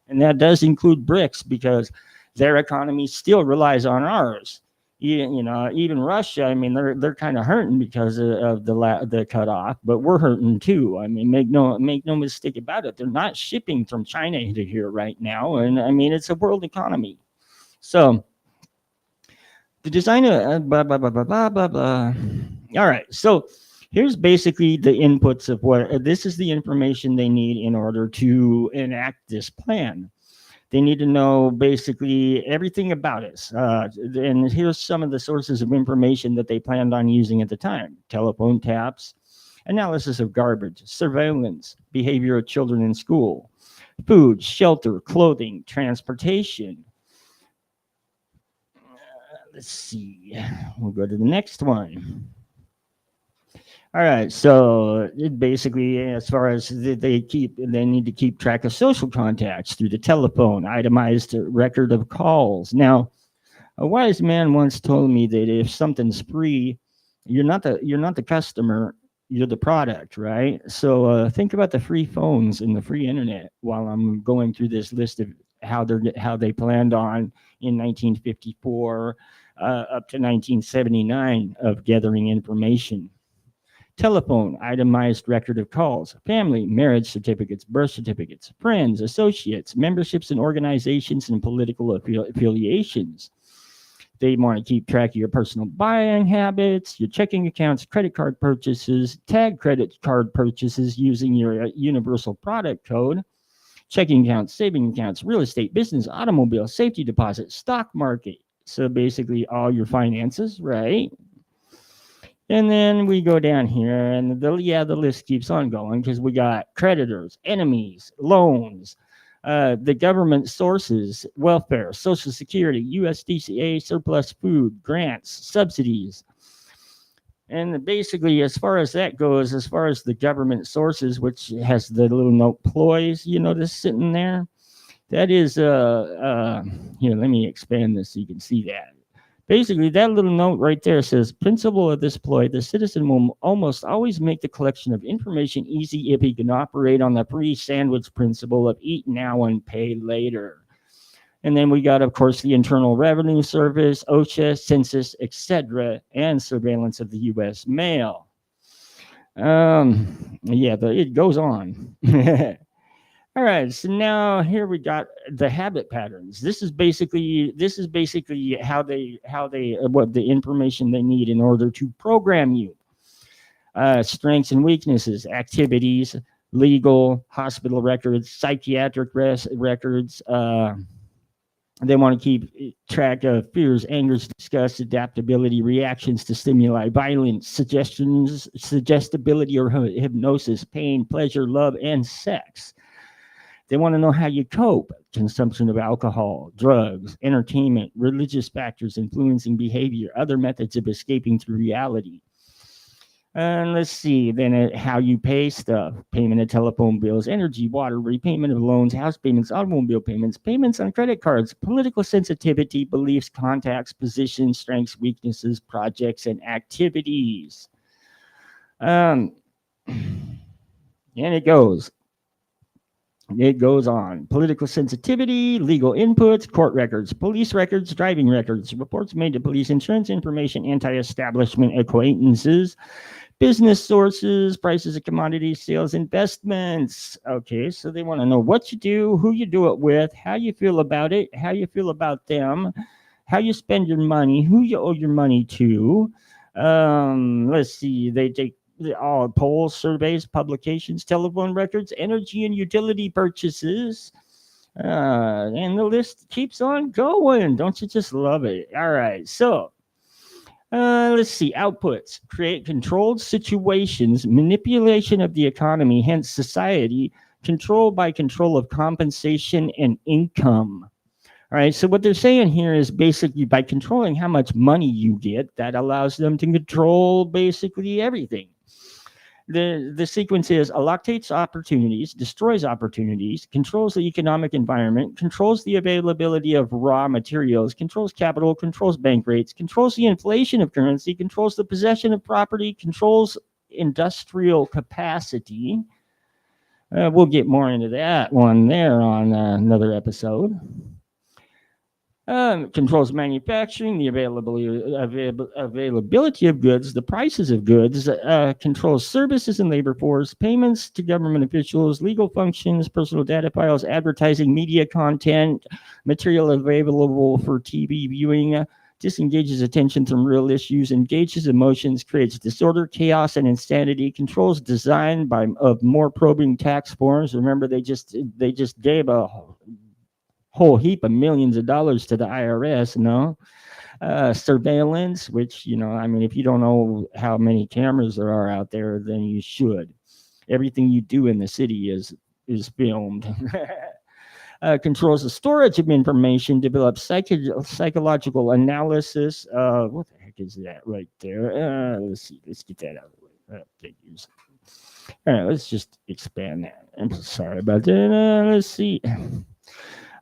And that does include BRICS, because their economy still relies on ours. Even Russia, I mean, they're kind of hurting because of the cutoff, but we're hurting too. I mean, make no mistake about it. They're not shipping from China to here right now, and I mean, it's a world economy. So the designer, blah blah blah blah blah blah blah. All right, so here's basically the inputs of what this is the information they need in order to enact this plan. They need to know basically everything about us. And here's some of the sources of information that they planned on using at the time: telephone taps, analysis of garbage, surveillance, behavior of children in school, food, shelter, clothing, transportation. Let's see. We'll go to the next one. All right, so it basically, as far as they need to keep track of social contacts through the telephone, itemized record of calls. Now, a wise man once told me that if something's free, you're not the customer, you're the product, right? So think about the free phones and the free internet while I'm going through this list of how they planned on in 1954 up to 1979 of gathering information. Telephone, itemized record of calls. Family, marriage certificates, birth certificates. Friends, associates, memberships in organizations and political affiliations. They want to keep track of your personal buying habits, your checking accounts, credit card purchases, tag credit card purchases using your universal product code, checking accounts, saving accounts, real estate, business, automobile, safety deposit, stock market. So basically all your finances, right? And then we go down here, and the list keeps on going because we got creditors, enemies, loans, the government sources, welfare, Social Security, USDCA, surplus food, grants, subsidies. And basically, as far as that goes, as far as the government sources, which has the little note ploys, you notice sitting there, that is, here, let me expand this so you can see that. Basically, that little note right there says, principle of this ploy, the citizen will almost always make the collection of information easy if he can operate on the free sandwich principle of eat now and pay later. And then we got, of course, the Internal Revenue Service, OSHA, census, etc., and surveillance of the U.S. mail. Yeah, it goes on. All right, so now here we got the habit patterns. This is basically how they what the information they need in order to program you. Strengths and weaknesses, activities, legal, hospital records, psychiatric records. They want to keep track of fears, angers, disgust, adaptability, reactions to stimuli, violence, suggestions, suggestibility or hypnosis, pain, pleasure, love, and sex. They want to know how you cope, consumption of alcohol, drugs, entertainment, religious factors influencing behavior, other methods of escaping through reality. And let's see, then how you pay stuff, payment of telephone bills, energy, water, repayment of loans, house payments, automobile payments, payments on credit cards, political sensitivity, beliefs, contacts, positions, strengths, weaknesses, projects, and activities. And it goes on. Political sensitivity, legal inputs, court records, police records, driving records, reports made to police, insurance information, anti-establishment acquaintances, business sources, prices of commodities, sales, investments. Okay, so they want to know what you do, who you do it with, how you feel about it, how you feel about them, how you spend your money, who you owe your money to. Let's see, they take all polls, surveys, publications, telephone records, energy and utility purchases. And the list keeps on going. Don't you just love it? All right, so let's see, outputs, create controlled situations, manipulation of the economy, hence society, control by control of compensation and income. All right, so what they're saying here is basically by controlling how much money you get, that allows them to control basically everything. The sequence is allocates opportunities, destroys opportunities, controls the economic environment, controls the availability of raw materials, controls capital, controls bank rates, controls the inflation of currency, controls the possession of property, controls industrial capacity. We'll get more into that one there on another episode. Controls manufacturing, the availability of goods, the prices of goods, controls services and labor force, payments to government officials, legal functions, personal data files, advertising, media content, material available for TV viewing, disengages attention from real issues, engages emotions, creates disorder, chaos, and insanity, controls design of more probing tax forms. Remember, they just gave a whole heap of millions of dollars to the IRS, surveillance, which, I mean, if you don't know how many cameras there are out there, then you should. Everything you do in the city is filmed. Controls the storage of information, develops psychological analysis. What the heck is that right there? Let's see. Let's get that out of the way. Figures. All right, let's just expand that. I'm sorry about that. Let's see.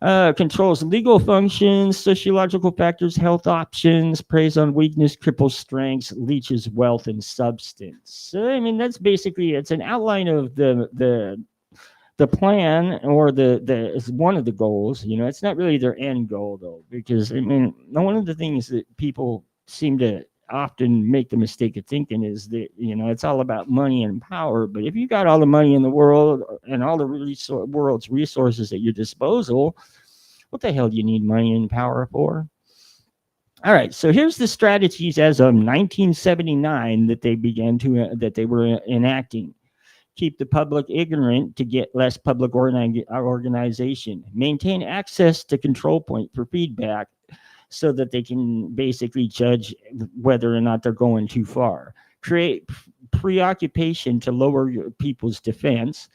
Controls legal functions, sociological factors, health options, preys on weakness, cripples strengths, leeches wealth and substance. So, I mean, that's basically, it's an outline of the plan, or it's one of the goals. It's not really their end goal though, because I mean, one of the things that people seem to often make the mistake of thinking is that it's all about money and power. But if you got all the money in the world and all the world's resources at your disposal, what the hell do you need money and power for? All right, so here's the strategies as of 1979 that they were enacting. Keep the public ignorant to get less public organization. Maintain access to control point for feedback, so that they can basically judge whether or not they're going too far. create preoccupation to lower your people's defense,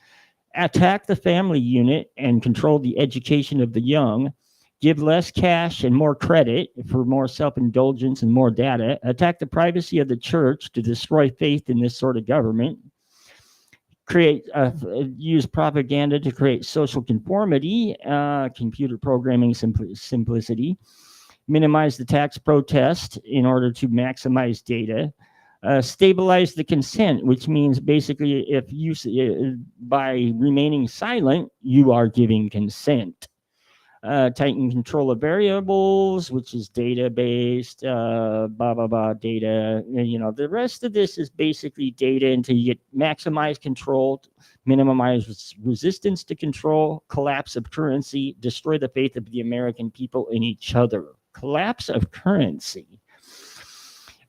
attack the family unit and control the education of the young, give less cash and more credit for more self-indulgence and more data, attack the privacy of the church to destroy faith in this sort of government, create use propaganda to create social conformity, computer programming simplicity, minimize the tax protest in order to maximize data, stabilize the consent, which means basically if you by remaining silent, you are giving consent. Tighten control of variables, which is data based, blah blah blah data. You know, the rest of this is basically data until you get maximize control, minimize resistance to control, collapse of currency, destroy the faith of the American people in each other. Collapse of currency.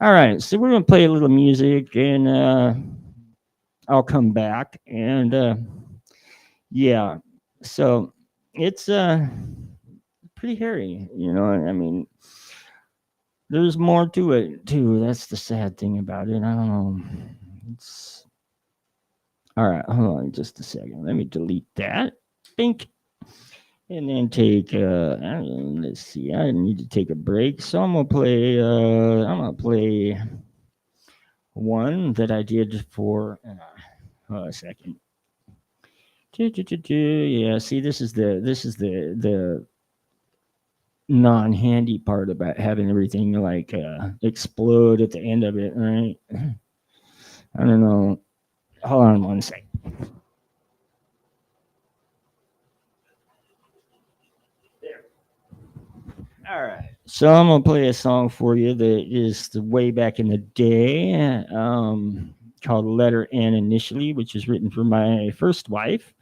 All right, so we're gonna play a little music, and I'll come back, and yeah, so it's pretty hairy, you know. I mean, there's more to it too. That's the sad thing about it. I don't know. It's all right. Hold on, just a second. Let me delete that. Think. And then take let's see, I need to take a break, so I'm gonna play one that I did for hold on a second. Yeah, see, this is the non-handy part about having everything like explode at the end of it, right? I don't know. Hold on one second. All right. So I'm gonna play a song for you that is the way back in the day, called "Letter N" initially, which is written for my first wife,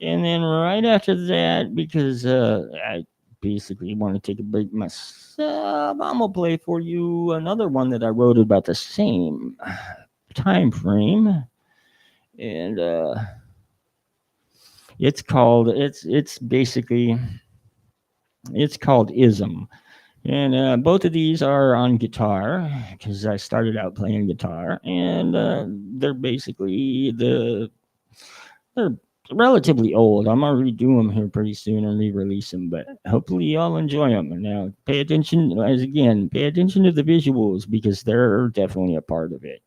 and then right after that, because I basically want to take a break myself, I'm gonna play for you another one that I wrote about the same time frame, and it's basically it's called "Ism." And both of these are on guitar because I started out playing guitar, and they're basically they're relatively old. I'm gonna redo them here pretty soon and re-release them, but hopefully y'all enjoy them. And now pay attention, as again, pay attention to the visuals because they're definitely a part of it.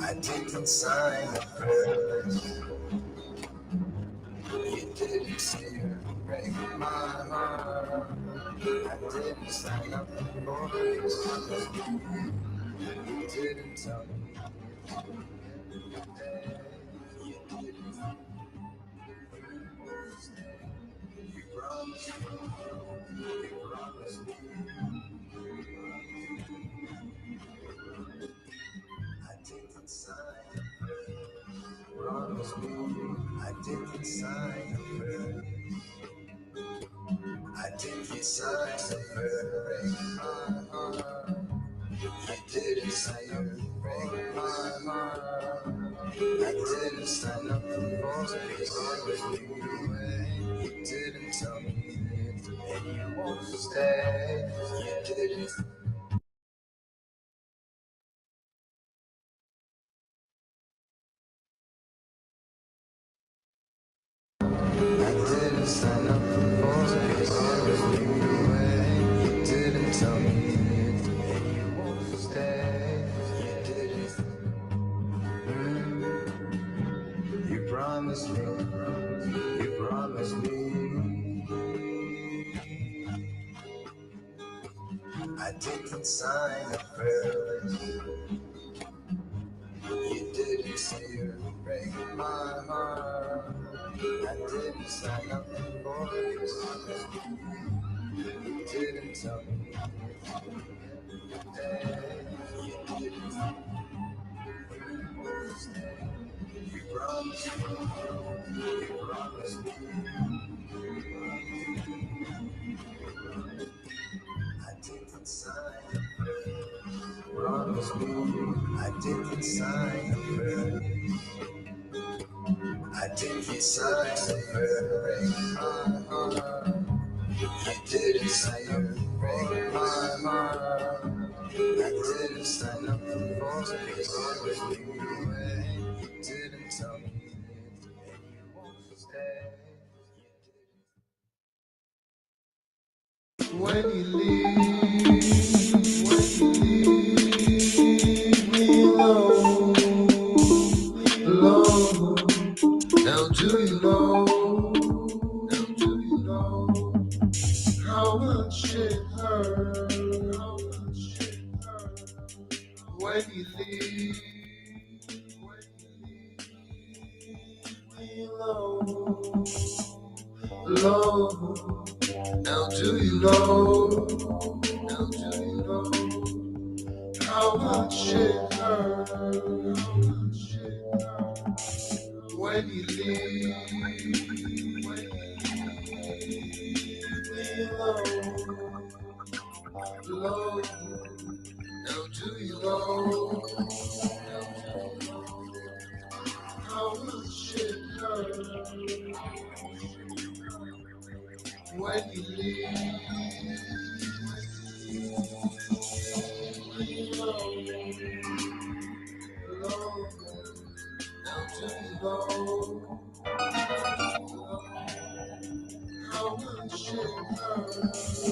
I didn't sign up for this. You didn't say you break my heart. I didn't sign up for this. You didn't tell me. You promised me. You promised me. I didn't sign up for this. Promise me. I didn't sign up for this. I didn't sign up for my heart. I didn't sign up to break my heart. I didn't sign up for this. You didn't tell me that you won't stay. You didn't. I didn't sign up for this. You didn't tell me that you won't stay. You didn't. You promised me. You promised me. I didn't sign up for this. You didn't say you'd break my heart. I didn't sign up for this. You didn't tell me. You didn't stay. You promised me. You promised me. I didn't sign up for this. Promise me. I didn't sign up for this. I didn't sign up for break my heart. I didn't sign up to break my heart. I didn't sign up for this. You didn't tell me that you won't stay. When you leave me alone, alone. Now do you know? Now do you know how much it hurt? How much it hurt when you leave? When you leave me alone, alone. Now do you know? Now do you know how much it hurt? How much it hurt when you leave? When you leave me alone, alone. Now do you know? How much it hurt when you leave? Now do you know how much it hurts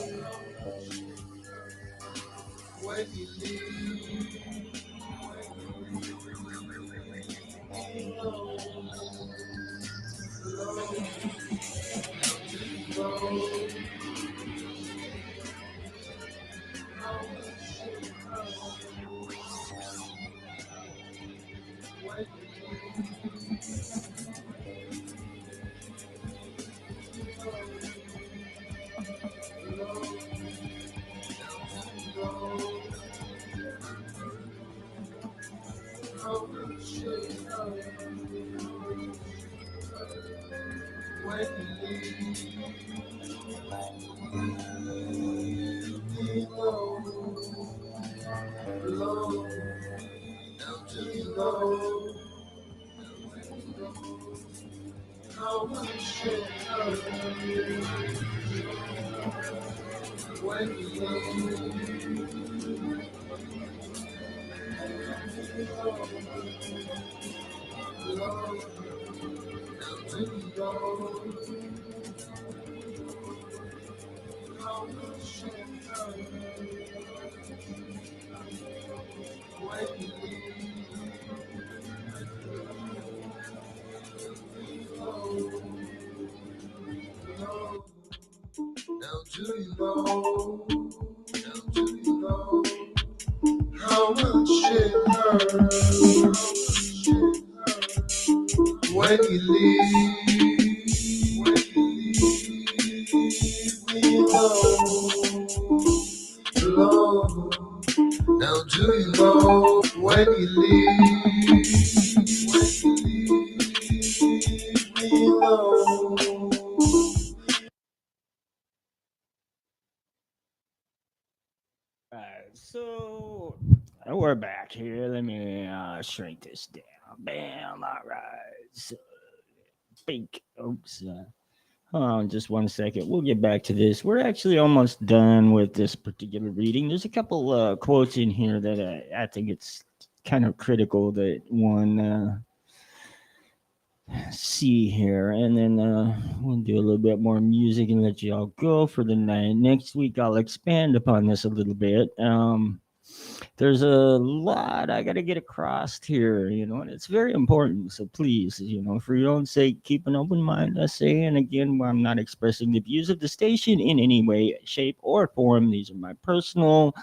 when you leave? Now do you know? Now do you know how much it hurts when you leave? When you leave me alone. Now do you know when you leave? When you leave me alone. So we're back here. Let me shrink this down. Bam. All right. So, speak. Oops. Hold on just one second. We'll get back to this. We're actually almost done with this particular reading. There's a couple quotes in here that I think it's kind of critical that one see here. And then we'll do a little bit more music and let you all go for the night. Next week, I'll expand upon this a little bit. There's a lot I got to get across here, and it's very important. So please, for your own sake, keep an open mind. I say, and again, I'm not expressing the views of the station in any way, shape, or form. These are my personal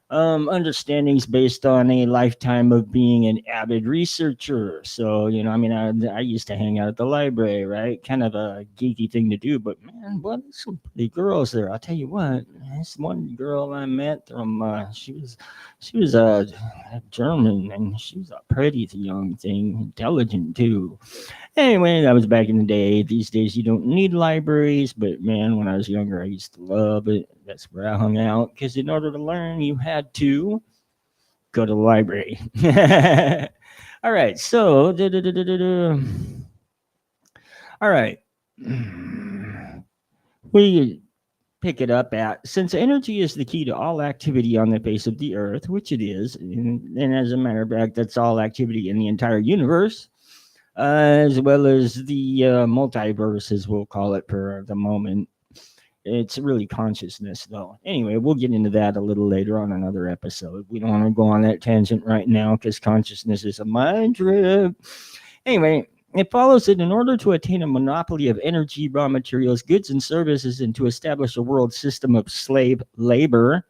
understandings based on a lifetime of being an avid researcher. So, I used to hang out at the library, right? Kind of a geeky thing to do, but man, what some pretty girls there. I'll tell you what, this one girl I met from, she was German, and she was a pretty young thing, intelligent too. Anyway, that was back in the day. These days, you don't need libraries, but man, when I was younger, I used to love it. That's where I hung out because in order to learn, you had to go to the library. All right, so, all right. We pick it up at since energy is the key to all activity on the face of the earth, which it is, and as a matter of fact, that's all activity in the entire universe. As well as the multiverse, as we'll call it for the moment. It's really consciousness, though. Anyway, we'll get into that a little later on another episode. We don't want to go on that tangent right now because consciousness is a mind trip. Anyway, it follows that in order to attain a monopoly of energy, raw materials, goods, and services, and to establish a world system of slave labor,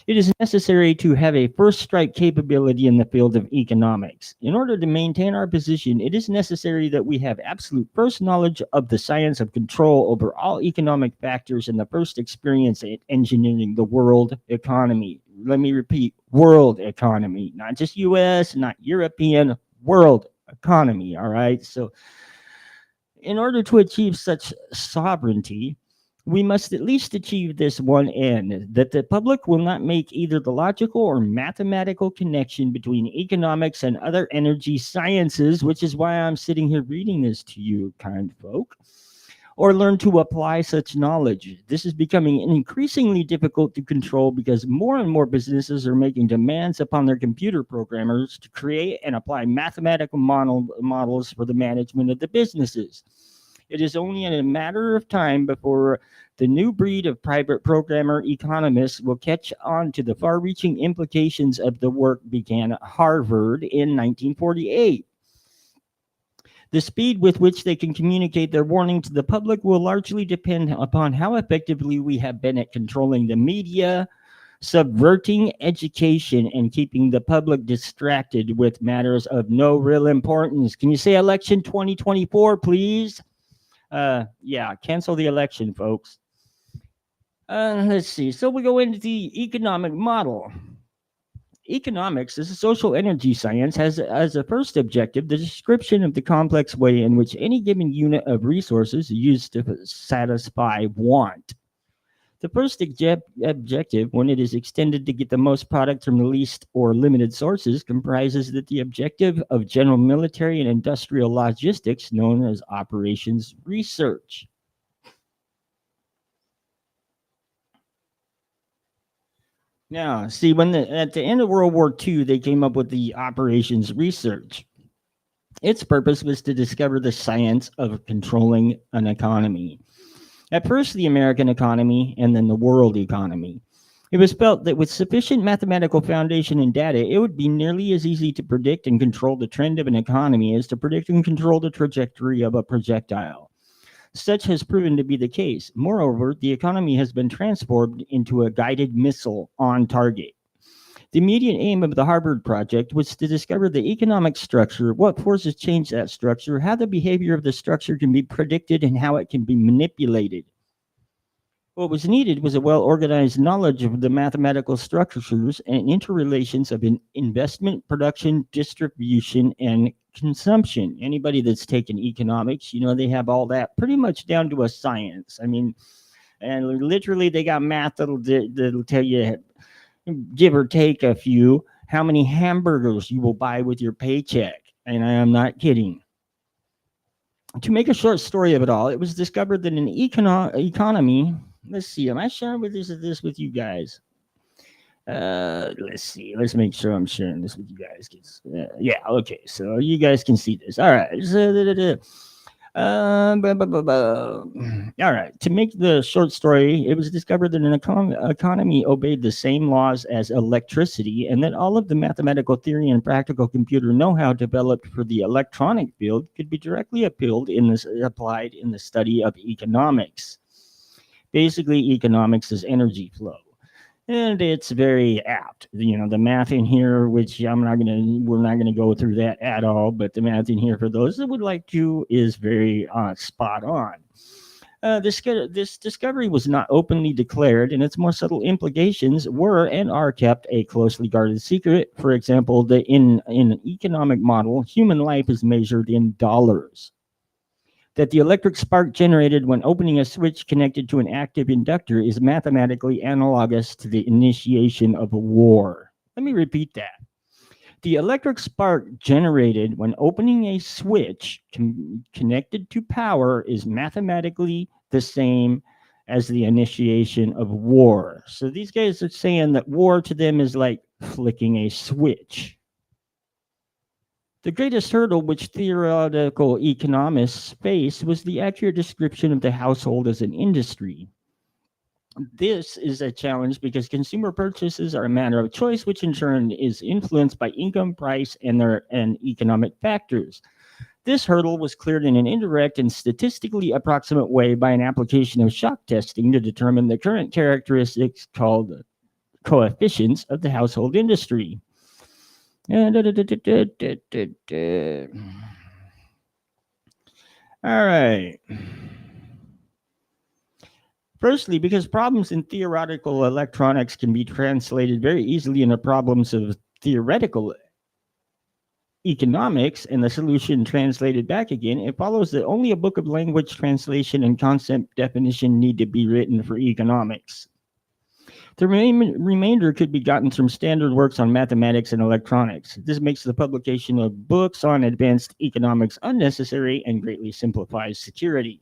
it is necessary to have a first strike capability in the field of economics. In order to maintain our position, it is necessary that we have absolute first knowledge of the science of control over all economic factors and the first experience at engineering the world economy. Let me repeat, world economy, not just US, not European, world economy, all right? So in order to achieve such sovereignty, we must at least achieve this one end, that the public will not make either the logical or mathematical connection between economics and other energy sciences, which is why I'm sitting here reading this to you, kind folk, or learn to apply such knowledge. This is becoming increasingly difficult to control because more and more businesses are making demands upon their computer programmers to create and apply mathematical models for the management of the businesses. It is only a matter of time before the new breed of private programmer economists will catch on to the far-reaching implications of the work began at Harvard in 1948. The speed with which they can communicate their warning to the public will largely depend upon how effectively we have been at controlling the media, subverting education, and keeping the public distracted with matters of no real importance. Can you say election 2024, please? Yeah, cancel the election, folks. Let's see. So we go into the economic model. Economics is a social energy science, has as a first objective the description of the complex way in which any given unit of resources is used to satisfy want. The first objective, when it is extended to get the most product from the least or limited sources, comprises that the objective of general military and industrial logistics known as operations research. Now, see, at the end of World War II, they came up with the operations research. Its purpose was to discover the science of controlling an economy. At first, the American economy and then the world economy. It was felt that with sufficient mathematical foundation and data, it would be nearly as easy to predict and control the trend of an economy as to predict and control the trajectory of a projectile. Such has proven to be the case. Moreover, the economy has been transformed into a guided missile on target. The immediate aim of the Harvard Project was to discover the economic structure, what forces change that structure, how the behavior of the structure can be predicted, and how it can be manipulated. What was needed was a well-organized knowledge of the mathematical structures and interrelations of investment, production, distribution, and consumption. Anybody that's taken economics, they have all that pretty much down to a science. I mean, and literally they got math that'll tell you, give or take a few, how many hamburgers you will buy with your paycheck. And I am not kidding. To make a short story of it all, it was discovered that an economy. Let's see. Am I sharing this with you guys? Let's see. Let's make sure I'm sharing this with you guys. Yeah. Okay. So you guys can see this. All right. All right. To make the short story, it was discovered that an economy obeyed the same laws as electricity, and that all of the mathematical theory and practical computer know-how developed for the electronic field could be directly applied in the study of economics. Basically, economics is energy flow. And it's very apt. The math in here, which we're not gonna go through that at all, but the math in here for those that would like to is very spot on. This discovery was not openly declared, and its more subtle implications were and are kept a closely guarded secret. For example, in an economic model, human life is measured in dollars. That the electric spark generated when opening a switch connected to an active inductor is mathematically analogous to the initiation of a war. Let me repeat that. The electric spark generated when opening a switch connected to power is mathematically the same as the initiation of war. So these guys are saying that war to them is like flicking a switch. The greatest hurdle which theoretical economists face was the accurate description of the household as an industry. This is a challenge because consumer purchases are a matter of choice, which in turn is influenced by income, price, and economic factors. This hurdle was cleared in an indirect and statistically approximate way by an application of shock testing to determine the current characteristics called coefficients of the household industry. All right. Firstly, because problems in theoretical electronics can be translated very easily into problems of theoretical economics and the solution translated back again, it follows that only a book of language translation and concept definition need to be written for economics. The remainder could be gotten from standard works on mathematics and electronics. This makes the publication of books on advanced economics unnecessary and greatly simplifies security.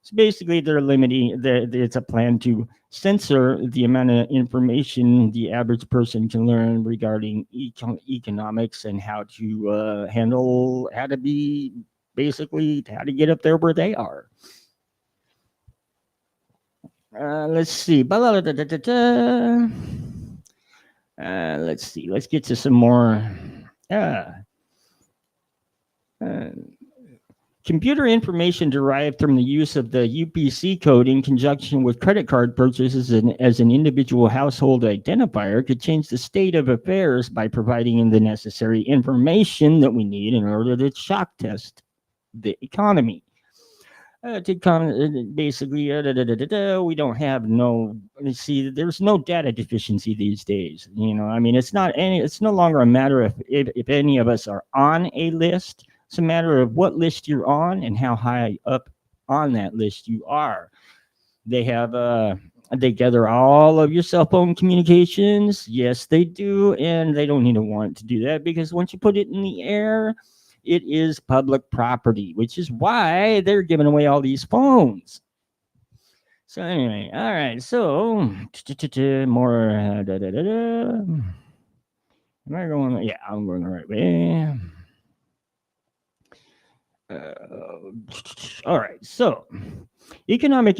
So basically, it's a plan to censor the amount of information the average person can learn regarding economics and how to how to get up there where they are. Let's see. Let's see. Let's get to some more. Computer information derived from the use of the UPC code in conjunction with credit card purchases as an individual household identifier could change the state of affairs by providing the necessary information that we need in order to shock test the economy. Basically, we don't have no. See, there's no data deficiency these days. I mean, it's no longer a matter of if any of us are on a list. It's a matter of what list you're on and how high up on that list you are. They have they gather all of your cell phone communications. Yes, they do, and they don't need a warrant to do that because once you put it in the air, it is public property, which is why they're giving away all these phones. So anyway, all right. So more. Am I going? Yeah, I'm going the right way. All right. So economic.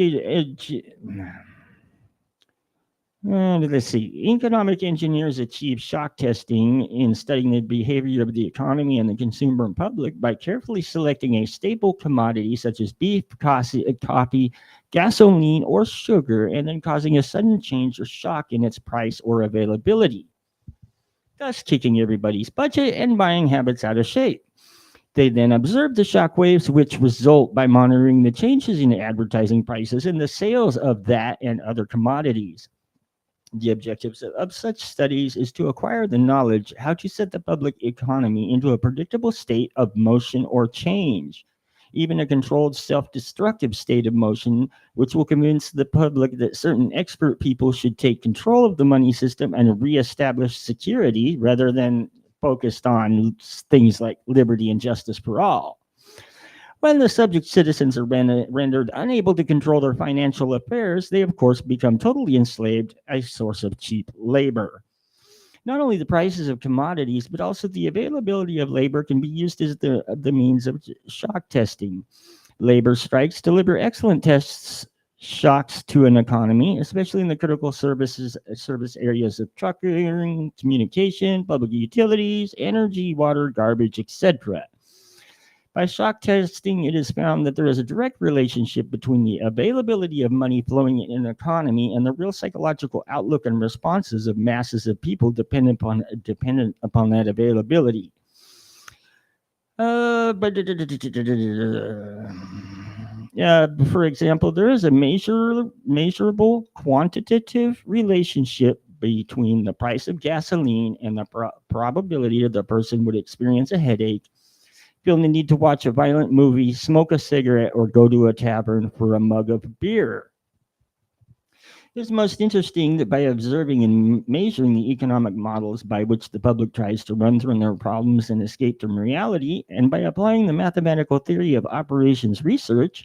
Let's see. Economic engineers achieve shock testing in studying the behavior of the economy and the consumer public by carefully selecting a staple commodity such as beef, coffee, gasoline, or sugar, and then causing a sudden change or shock in its price or availability, thus kicking everybody's budget and buying habits out of shape. They then observe the shock waves, which result by monitoring the changes in advertising prices and the sales of that and other commodities. The objectives of such studies is to acquire the knowledge how to set the public economy into a predictable state of motion or change, even a controlled self-destructive state of motion, which will convince the public that certain expert people should take control of the money system and reestablish security rather than focused on things like liberty and justice for all. When the subject citizens are rendered unable to control their financial affairs, they of course become totally enslaved, a source of cheap labor. Not only the prices of commodities, but also the availability of labor can be used as the means of shock testing. Labor strikes deliver excellent shocks to an economy, especially in the critical service areas of trucking, communication, public utilities, energy, water, garbage, etc. By shock testing, it is found that there is a direct relationship between the availability of money flowing in an economy and the real psychological outlook and responses of masses of people dependent upon that availability. For example, there is a measurable quantitative relationship between the price of gasoline and the probability that the person would experience a headache, feel the need to watch a violent movie, smoke a cigarette, or go to a tavern for a mug of beer. It's most interesting that by observing and measuring the economic models by which the public tries to run through their problems and escape from reality, and by applying the mathematical theory of operations research,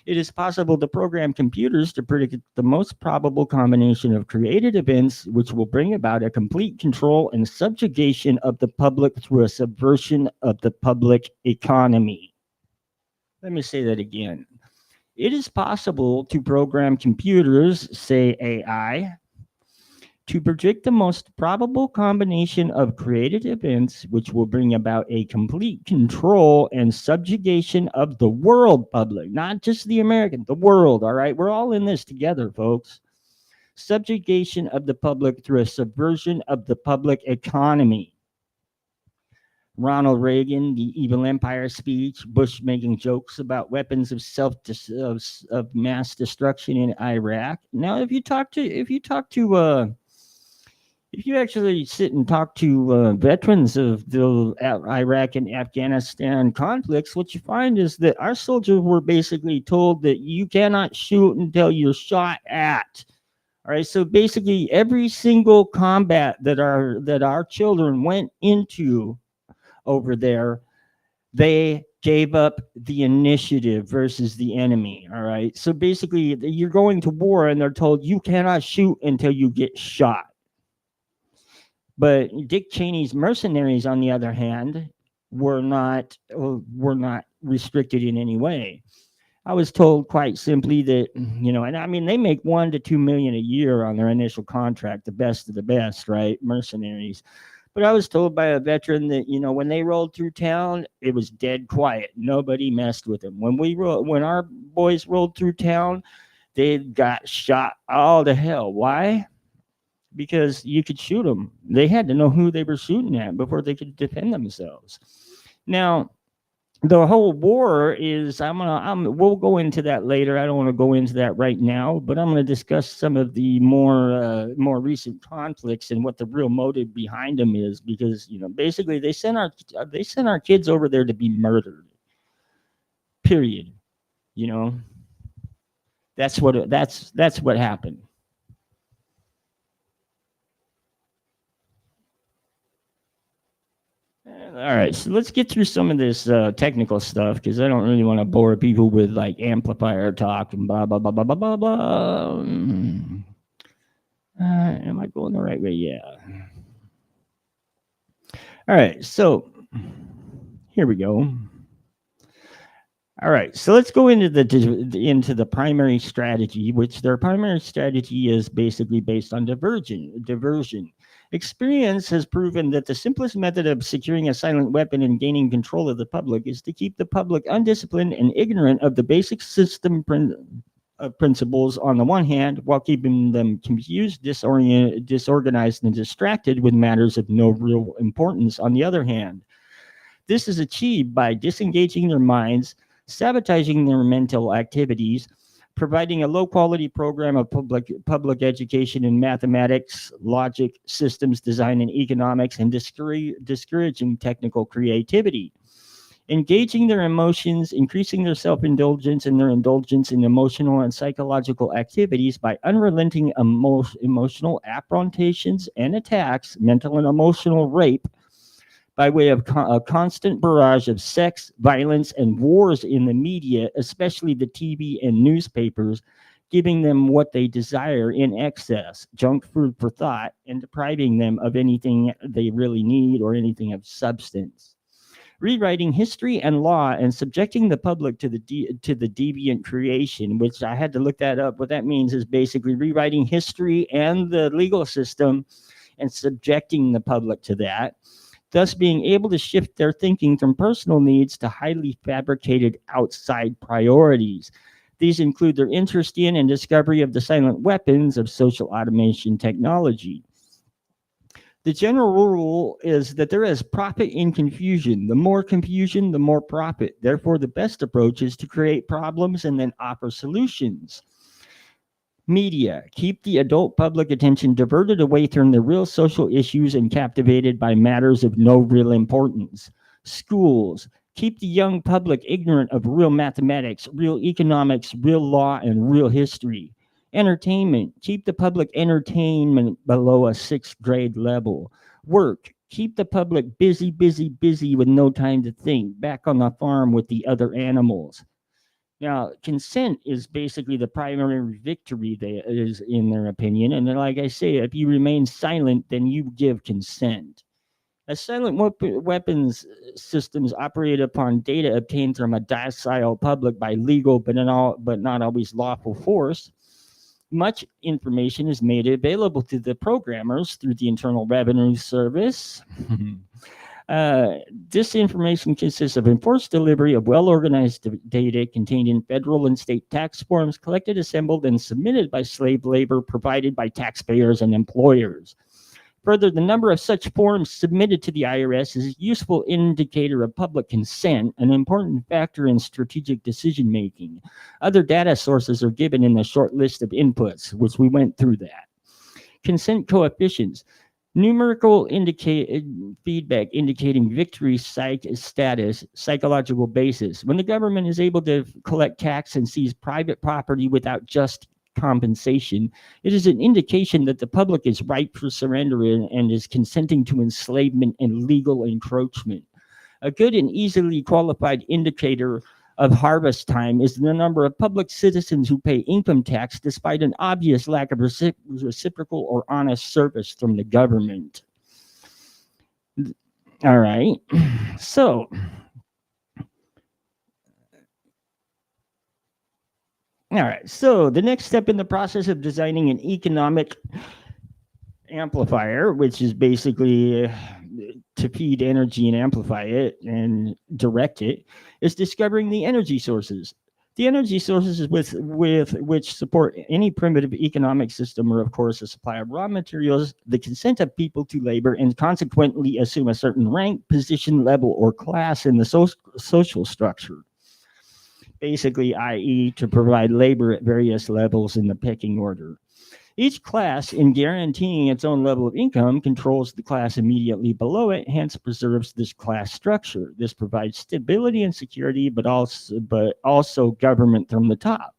it is possible to program computers to predict the most probable combination of created events which will bring about a complete control and subjugation of the public through a subversion of the public economy. Let me say that again. It is possible to program computers, say AI, to predict the most probable combination of created events which will bring about a complete control and subjugation of the world public, not just the American, the world, all right? We're all in this together, folks. Subjugation of the public through a subversion of the public economy. Ronald Reagan, the Evil Empire speech, Bush making jokes about weapons of mass destruction in Iraq. Now, if you actually sit and talk to veterans of the Iraq and Afghanistan conflicts, what you find is that our soldiers were basically told that you cannot shoot until you're shot at. All right, so basically every single combat that our children went into over there, they gave up the initiative versus the enemy. All right, so basically you're going to war and they're told you cannot shoot until you get shot. But Dick Cheney's mercenaries, on the other hand, were not restricted in any way. I was told quite simply that, and I mean, they make $1 to $2 million a year on their initial contract, the best of the best, right? Mercenaries. But I was told by a veteran that, you know, when they rolled through town, it was dead quiet. Nobody messed with them. When our boys rolled through town, they got shot all to hell. Why? Because you could shoot them. They had to know who they were shooting at before they could defend themselves. Now, the whole war is we'll go into that later. I don't want to go into that right now, but I'm going to discuss some of the more recent conflicts and what the real motive behind them is, because, you know, basically they sent our kids over there to be murdered, period. You know, that's what happened. All right, so let's get through some of this technical stuff, because I don't really want to bore people with like amplifier talk and blah blah blah blah blah blah blah. Am I going the right way? Yeah. All right, so here we go. All right, so let's go into the primary strategy, which their primary strategy is basically based on diversion. Experience has proven that the simplest method of securing a silent weapon and gaining control of the public is to keep the public undisciplined and ignorant of the basic system principles on the one hand, while keeping them confused, disorganized, and distracted with matters of no real importance on the other hand. This is achieved by disengaging their minds, sabotaging their mental activities, providing a low-quality program of public education in mathematics, logic, systems design, and economics, and discouraging technical creativity. Engaging their emotions, increasing their self-indulgence and their indulgence in emotional and psychological activities by unrelenting emotional affrontations and attacks, mental and emotional rape, by way of a constant barrage of sex, violence, and wars in the media, especially the TV and newspapers, giving them what they desire in excess, junk food for thought, and depriving them of anything they really need or anything of substance. Rewriting history and law and subjecting the public to the deviant creation, which I had to look that up. What that means is basically rewriting history and the legal system and subjecting the public to that, thus being able to shift their thinking from personal needs to highly fabricated outside priorities. These include their interest in and discovery of the silent weapons of social automation technology. The general rule is that there is profit in confusion. The more confusion, the more profit. Therefore, the best approach is to create problems and then offer solutions. Media, keep the adult public attention diverted away from the real social issues and captivated by matters of no real importance. Schools, keep the young public ignorant of real mathematics, real economics, real law, and real history. Entertainment, keep the public entertainment below a 6th grade level. Work, keep the public busy with no time to think, back on the farm with the other animals. Now, consent is basically the primary victory is in their opinion. And then, like I say, if you remain silent, then you give consent. As silent weapons systems operate upon data obtained from a docile public by legal but not always lawful force, much information is made available to the programmers through the Internal Revenue Service. This information consists of enforced delivery of well-organized data contained in federal and state tax forms collected, assembled, and submitted by slave labor provided by taxpayers and employers. Further, the number of such forms submitted to the IRS is a useful indicator of public consent, an important factor in strategic decision-making. Other data sources are given in the short list of inputs, which we went through that. Consent coefficients. Numerical feedback indicating victory status, psychological basis. When the government is able to collect tax and seize private property without just compensation, it is an indication that the public is ripe for surrender and is consenting to enslavement and legal encroachment. A good and easily qualified indicator of harvest time is the number of public citizens who pay income tax despite an obvious lack of reciprocal or honest service from the government. All right. So, the next step in the process of designing an economic amplifier, which is basically to feed energy and amplify it and direct it is discovering the energy sources. The energy sources with which support any primitive economic system are, of course, a supply of raw materials, the consent of people to labor, and consequently assume a certain rank, position, level, or class in the social structure. Basically, i.e., to provide labor at various levels in the pecking order. Each class, in guaranteeing its own level of income, controls the class immediately below it, hence preserves this class structure. This provides stability and security, but also government from the top.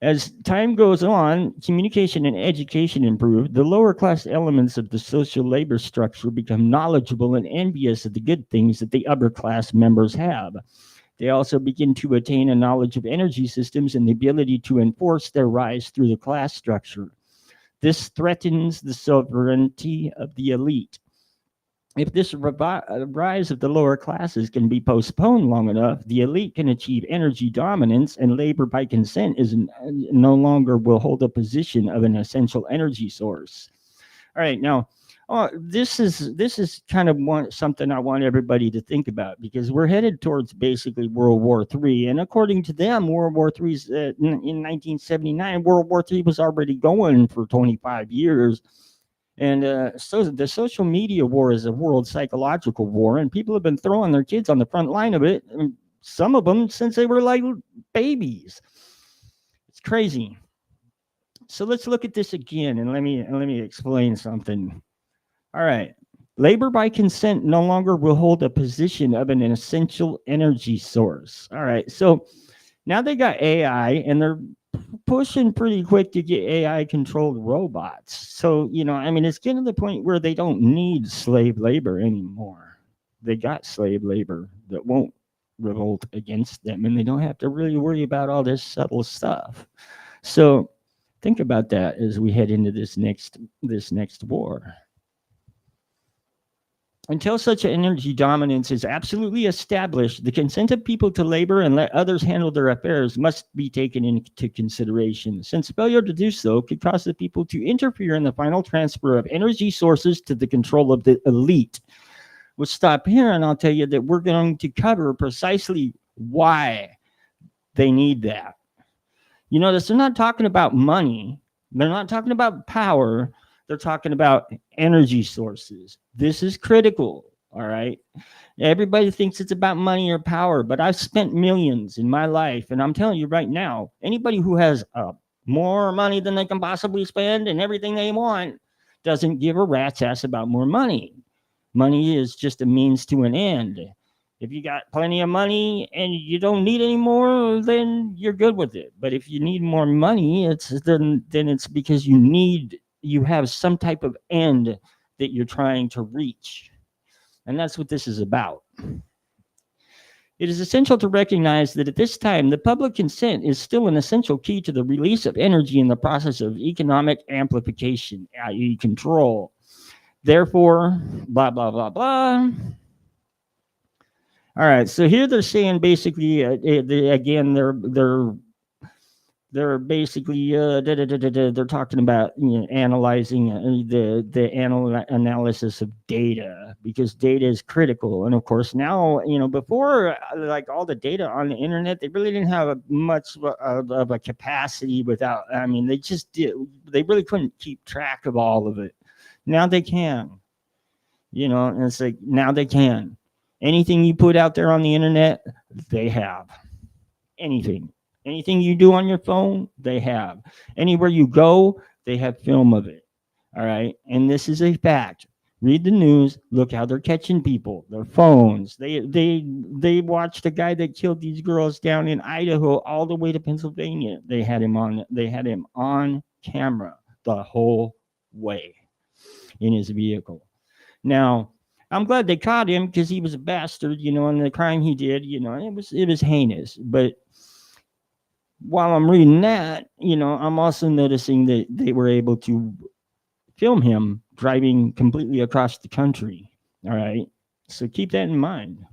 As time goes on, communication and education improve. The lower class elements of the social labor structure become knowledgeable and envious of the good things that the upper class members have. They also begin to attain a knowledge of energy systems and the ability to enforce their rise through the class structure. This threatens the sovereignty of the elite. If this rise of the lower classes can be postponed long enough, the elite can achieve energy dominance, and labor by consent no longer will hold a position of an essential energy source. All right, now, this is kind of something I want everybody to think about, because we're headed towards basically World War III, and according to them, World War III is in 1979. World War III was already going for 25 years, and so the social media war is a world psychological war, and people have been throwing their kids on the front line of it, and some of them since they were like babies. It's crazy. So let's look at this again, and let me explain something. All right. Labor by consent no longer will hold a position of an essential energy source. All right. So now they got AI, and they're pushing pretty quick to get AI controlled robots. So, it's getting to the point where they don't need slave labor anymore. They got slave labor that won't revolt against them, and they don't have to really worry about all this subtle stuff. So think about that as we head into this next war. Until such energy dominance is absolutely established, the consent of people to labor and let others handle their affairs must be taken into consideration, since failure to do so could cause the people to interfere in the final transfer of energy sources to the control of the elite. We'll stop here, and I'll tell you that we're going to cover precisely why they need that. You notice they're not talking about money. They're not talking about power. They're talking about energy sources. This is critical, all right? Everybody thinks it's about money or power, but I've spent millions in my life, and I'm telling you right now, anybody who has more money than they can possibly spend and everything they want doesn't give a rat's ass about more money. Money is just a means to an end. If you got plenty of money and you don't need any more, then you're good with it. But if you need more money, then it's because you have some type of end that you're trying to reach. And that's what this is about. It is essential to recognize that at this time, the public consent is still an essential key to the release of energy in the process of economic amplification, i.e. control. Therefore, blah, blah, blah, blah. All right, so here they're saying basically, again, they're basically they're talking about analyzing the analysis of data, because data is critical. And of course now, before, like all the data on the internet, they really didn't have much of a capacity without, they really couldn't keep track of all of it. Now they can, and it's like, now they can. Anything you put out there on the internet, they have. Anything you do on your phone, they have. Anywhere you go, they have film of it. All right. And this is a fact. Read the news. Look how they're catching people. Their phones. They watched a guy that killed these girls down in Idaho all the way to Pennsylvania. They had him on camera the whole way in his vehicle. Now, I'm glad they caught him, because he was a bastard, and the crime he did, it was heinous. But while I'm reading that, I'm also noticing that they were able to film him driving completely across the country. All right. So keep that in mind.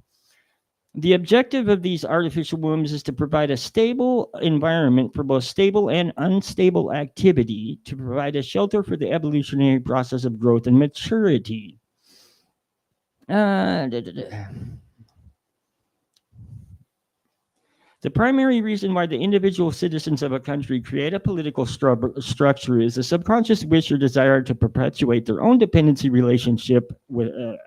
The objective of these artificial wombs is to provide a stable environment for both stable and unstable activity, to provide a shelter for the evolutionary process of growth and maturity. The primary reason why the individual citizens of a country create a political structure is a subconscious wish or desire to perpetuate their own dependency relationship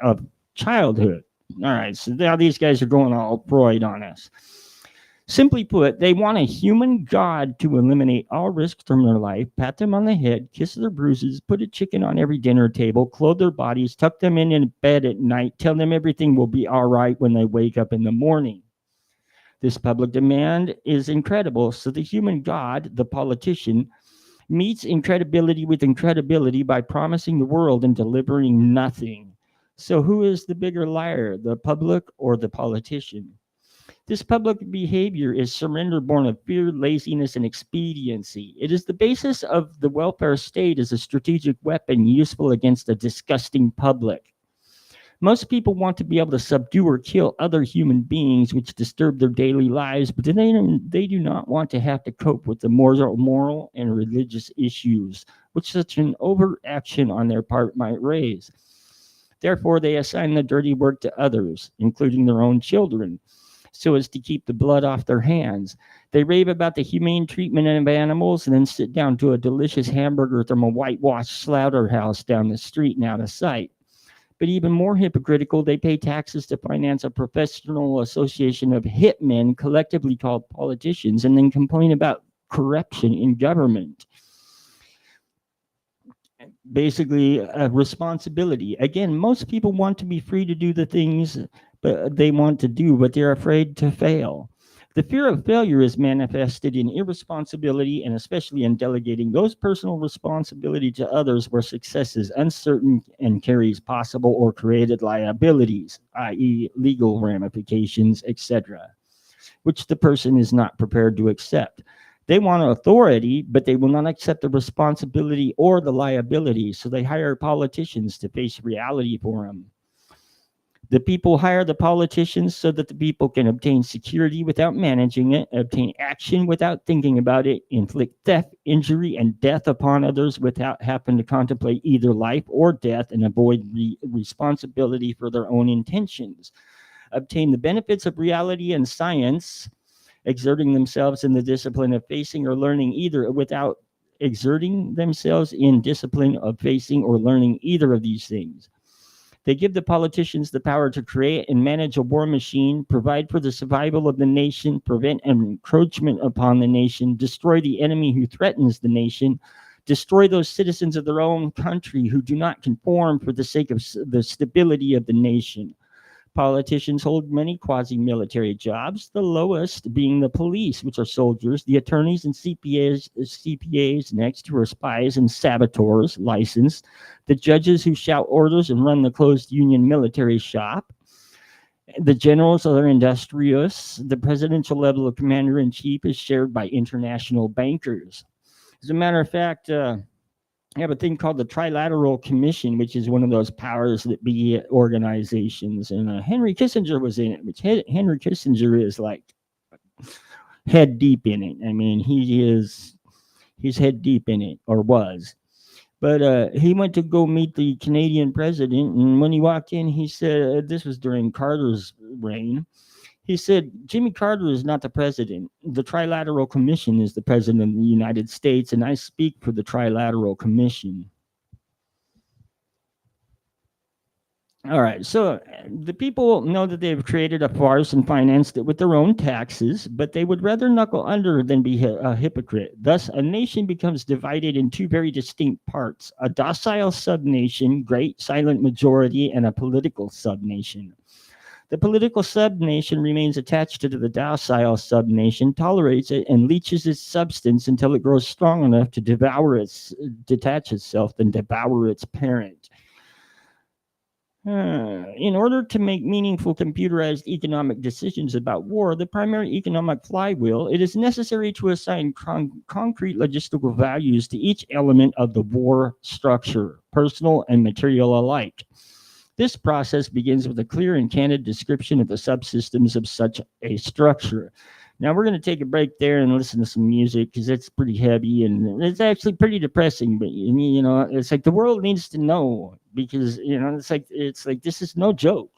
of childhood. All right, so now these guys are going all Freud on us. Simply put, they want a human god to eliminate all risks from their life, pat them on the head, kiss their bruises, put a chicken on every dinner table, clothe their bodies, tuck them in bed at night, tell them everything will be all right when they wake up in the morning. This public demand is incredible, so the human god, the politician, meets incredibility with incredibility by promising the world and delivering nothing. So who is the bigger liar, the public or the politician? This public behavior is surrender born of fear, laziness, and expediency. It is the basis of the welfare state as a strategic weapon useful against a disgusting public. Most people want to be able to subdue or kill other human beings which disturb their daily lives, but they do not want to have to cope with the moral and religious issues which such an overaction on their part might raise. Therefore, they assign the dirty work to others, including their own children, so as to keep the blood off their hands. They rave about the humane treatment of animals and then sit down to a delicious hamburger from a whitewashed slaughterhouse down the street and out of sight. But even more hypocritical, they pay taxes to finance a professional association of hitmen, collectively called politicians, and then complain about corruption in government. Basically, responsibility. Again, most people want to be free to do the things they want to do, but they're afraid to fail. The fear of failure is manifested in irresponsibility and especially in delegating those personal responsibility to others where success is uncertain and carries possible or created liabilities, i.e. legal ramifications, etc., which the person is not prepared to accept. They want authority, but they will not accept the responsibility or the liability, so they hire politicians to face reality for them. The people hire the politicians so that the people can obtain security without managing it, obtain action without thinking about it, inflict theft, injury, and death upon others without having to contemplate either life or death, and avoid responsibility for their own intentions. Obtain the benefits of reality and science, exerting themselves in the discipline of facing or learning either without exerting themselves in discipline of facing or learning either of these things. They give the politicians the power to create and manage a war machine, provide for the survival of the nation, prevent encroachment upon the nation, destroy the enemy who threatens the nation, destroy those citizens of their own country who do not conform for the sake of the stability of the nation. Politicians hold many quasi-military jobs, the lowest being the police, which are soldiers, the attorneys and CPAs next, who are spies and saboteurs, licensed, the judges who shout orders and run the closed union military shop, the generals are industrious, the presidential level of commander-in-chief is shared by international bankers. As a matter of fact, I have a thing called the Trilateral Commission, which is one of those powers that be organizations. And Henry Kissinger was in it, which Henry Kissinger is like head deep in it. I mean, he's head deep in it, or was. But he went to go meet the Canadian president. And when he walked in, he said, this was during Carter's reign. He said, Jimmy Carter is not the president. The Trilateral Commission is the president of the United States, and I speak for the Trilateral Commission. All right, so the people know that they've created a farce and financed it with their own taxes, but they would rather knuckle under than be a hypocrite. Thus, a nation becomes divided in two very distinct parts: a docile subnation, great silent majority, and a political subnation. The political subnation remains attached to the docile subnation, tolerates it, and leaches its substance until it grows strong enough to detach itself, then devour its parent. In order to make meaningful computerized economic decisions about war, the primary economic flywheel, it is necessary to assign concrete logistical values to each element of the war structure, personal and material alike. This process begins with a clear and candid description of the subsystems of such a structure. Now we're going to take a break there and listen to some music because it's pretty heavy and it's actually pretty depressing. But you know, it's like the world needs to know because you know it's like this is no joke.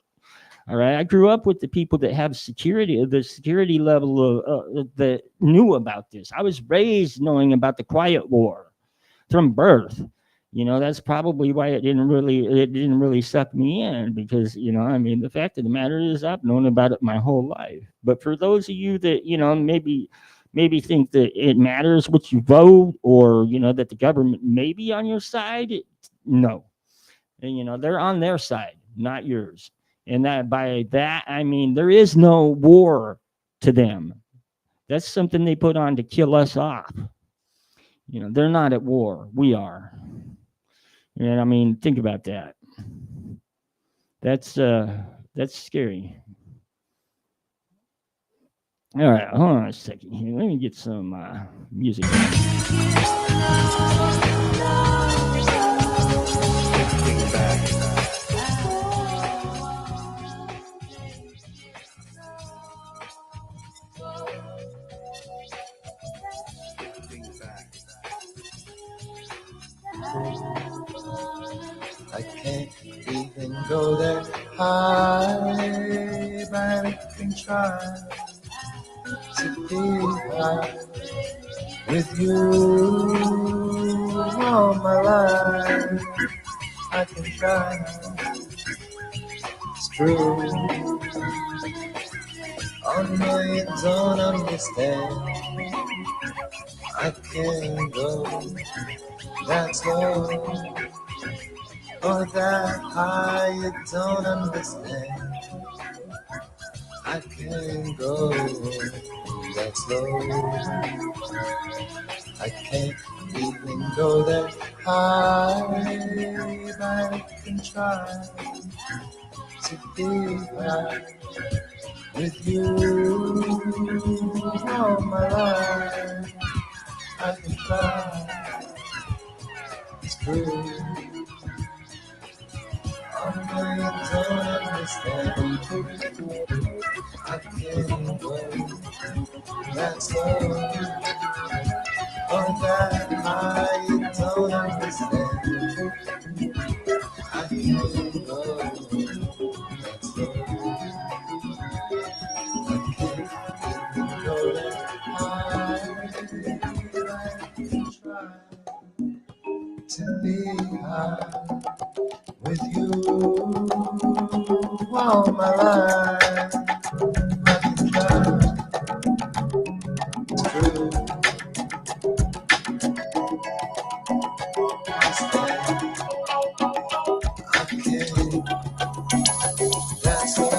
All right, I grew up with the people that have security, the security level that knew about this. I was raised knowing about the Quiet War from birth. You know, that's probably why it didn't really suck me in because you know, I mean, the fact of the matter is I've known about it my whole life. But for those of you that you know maybe think that it matters what you vote or you know that the government may be on your side, no, and, you know, they're on their side, not yours. And that by that I mean there is no war to them. That's something they put on to kill us off. You know, they're not at war. We are. And I mean, think about that. That's scary. All right, hold on a second here. Let me get some music. I can't even go that high, but I can try to be high with you all my life. I can try, it's true. Oh no, you don't understand. I can't go that slow or that high. You don't understand. I can't go that slow. I can't even go that high, but I can try to be high with you all my life. I can try, it's true. I know you don't understand. I can't go that slow or that high. You don't understand. I can't go that slow. I can't even go that high. I can try to be high with you all my life. I can try, it's true. I stand, I can't, that's all.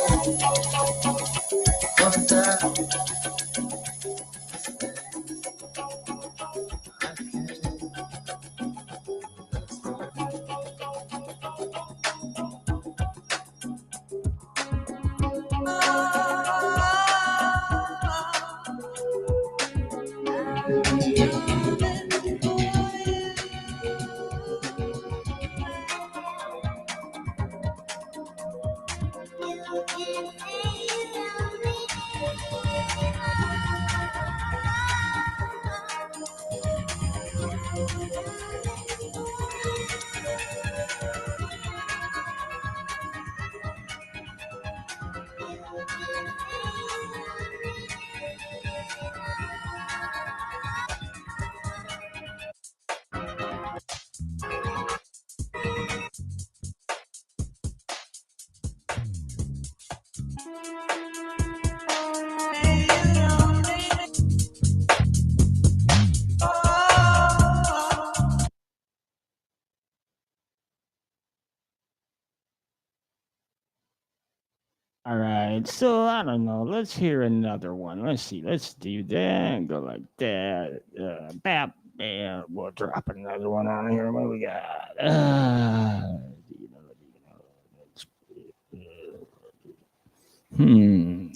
One time, I can't, that's all. All right, so I don't know. Let's hear another one. Let's see. Let's do that and go like that. Bap, bam. We'll drop another one on here. What do we got? Hmm.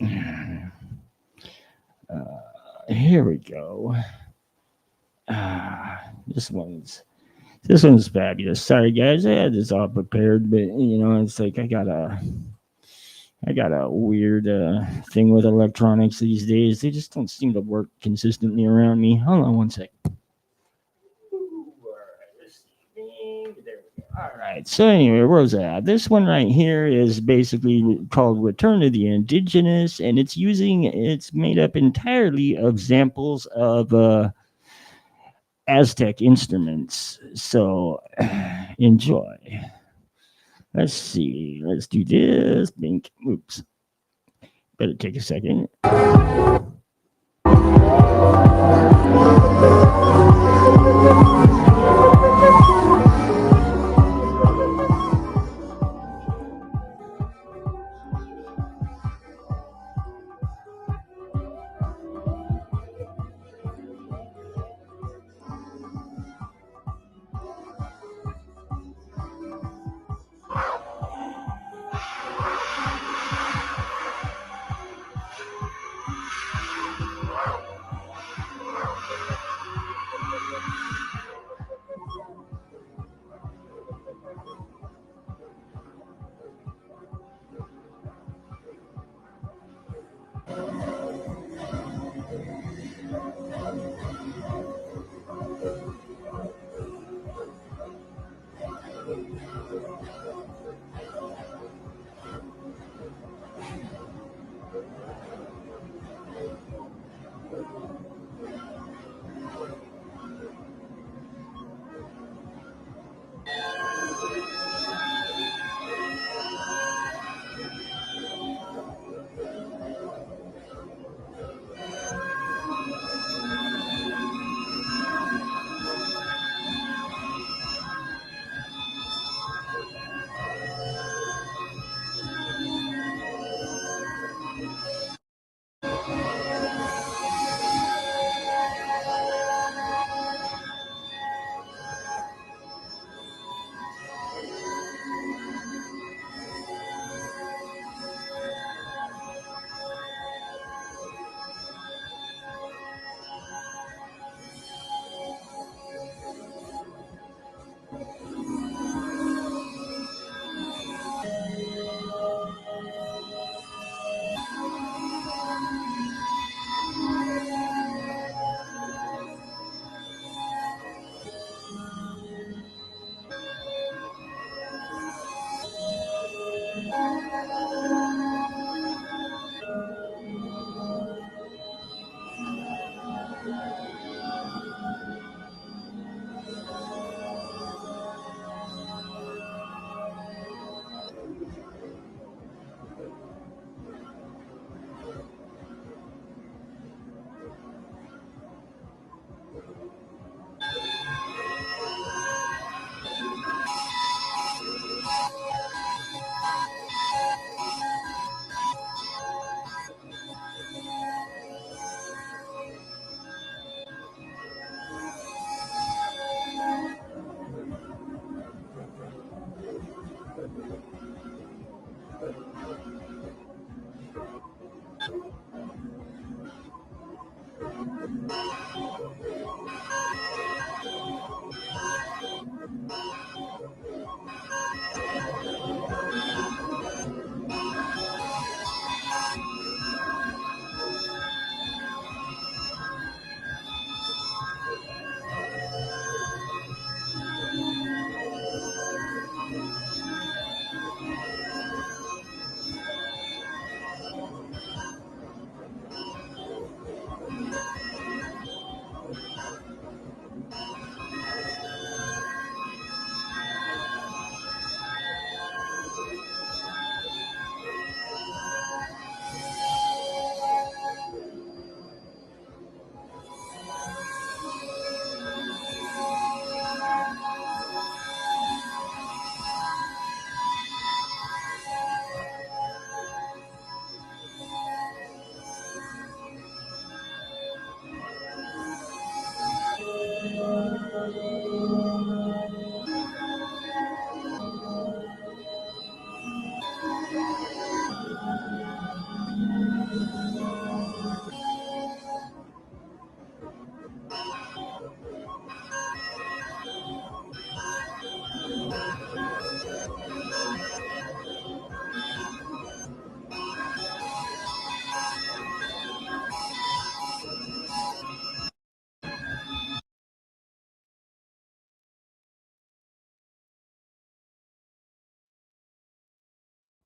Here we go. This one's fabulous. Sorry guys, I had this all prepared, but you know it's like I I got a weird thing with electronics these days. They just don't seem to work consistently around me. Hold on one second. All right. So anyway, where was that? This one right here is basically called Return to the Indigenous, and it's made up entirely of samples of Aztec instruments. So enjoy. Let's see. Let's do this. Bink. Oops. Better take a second.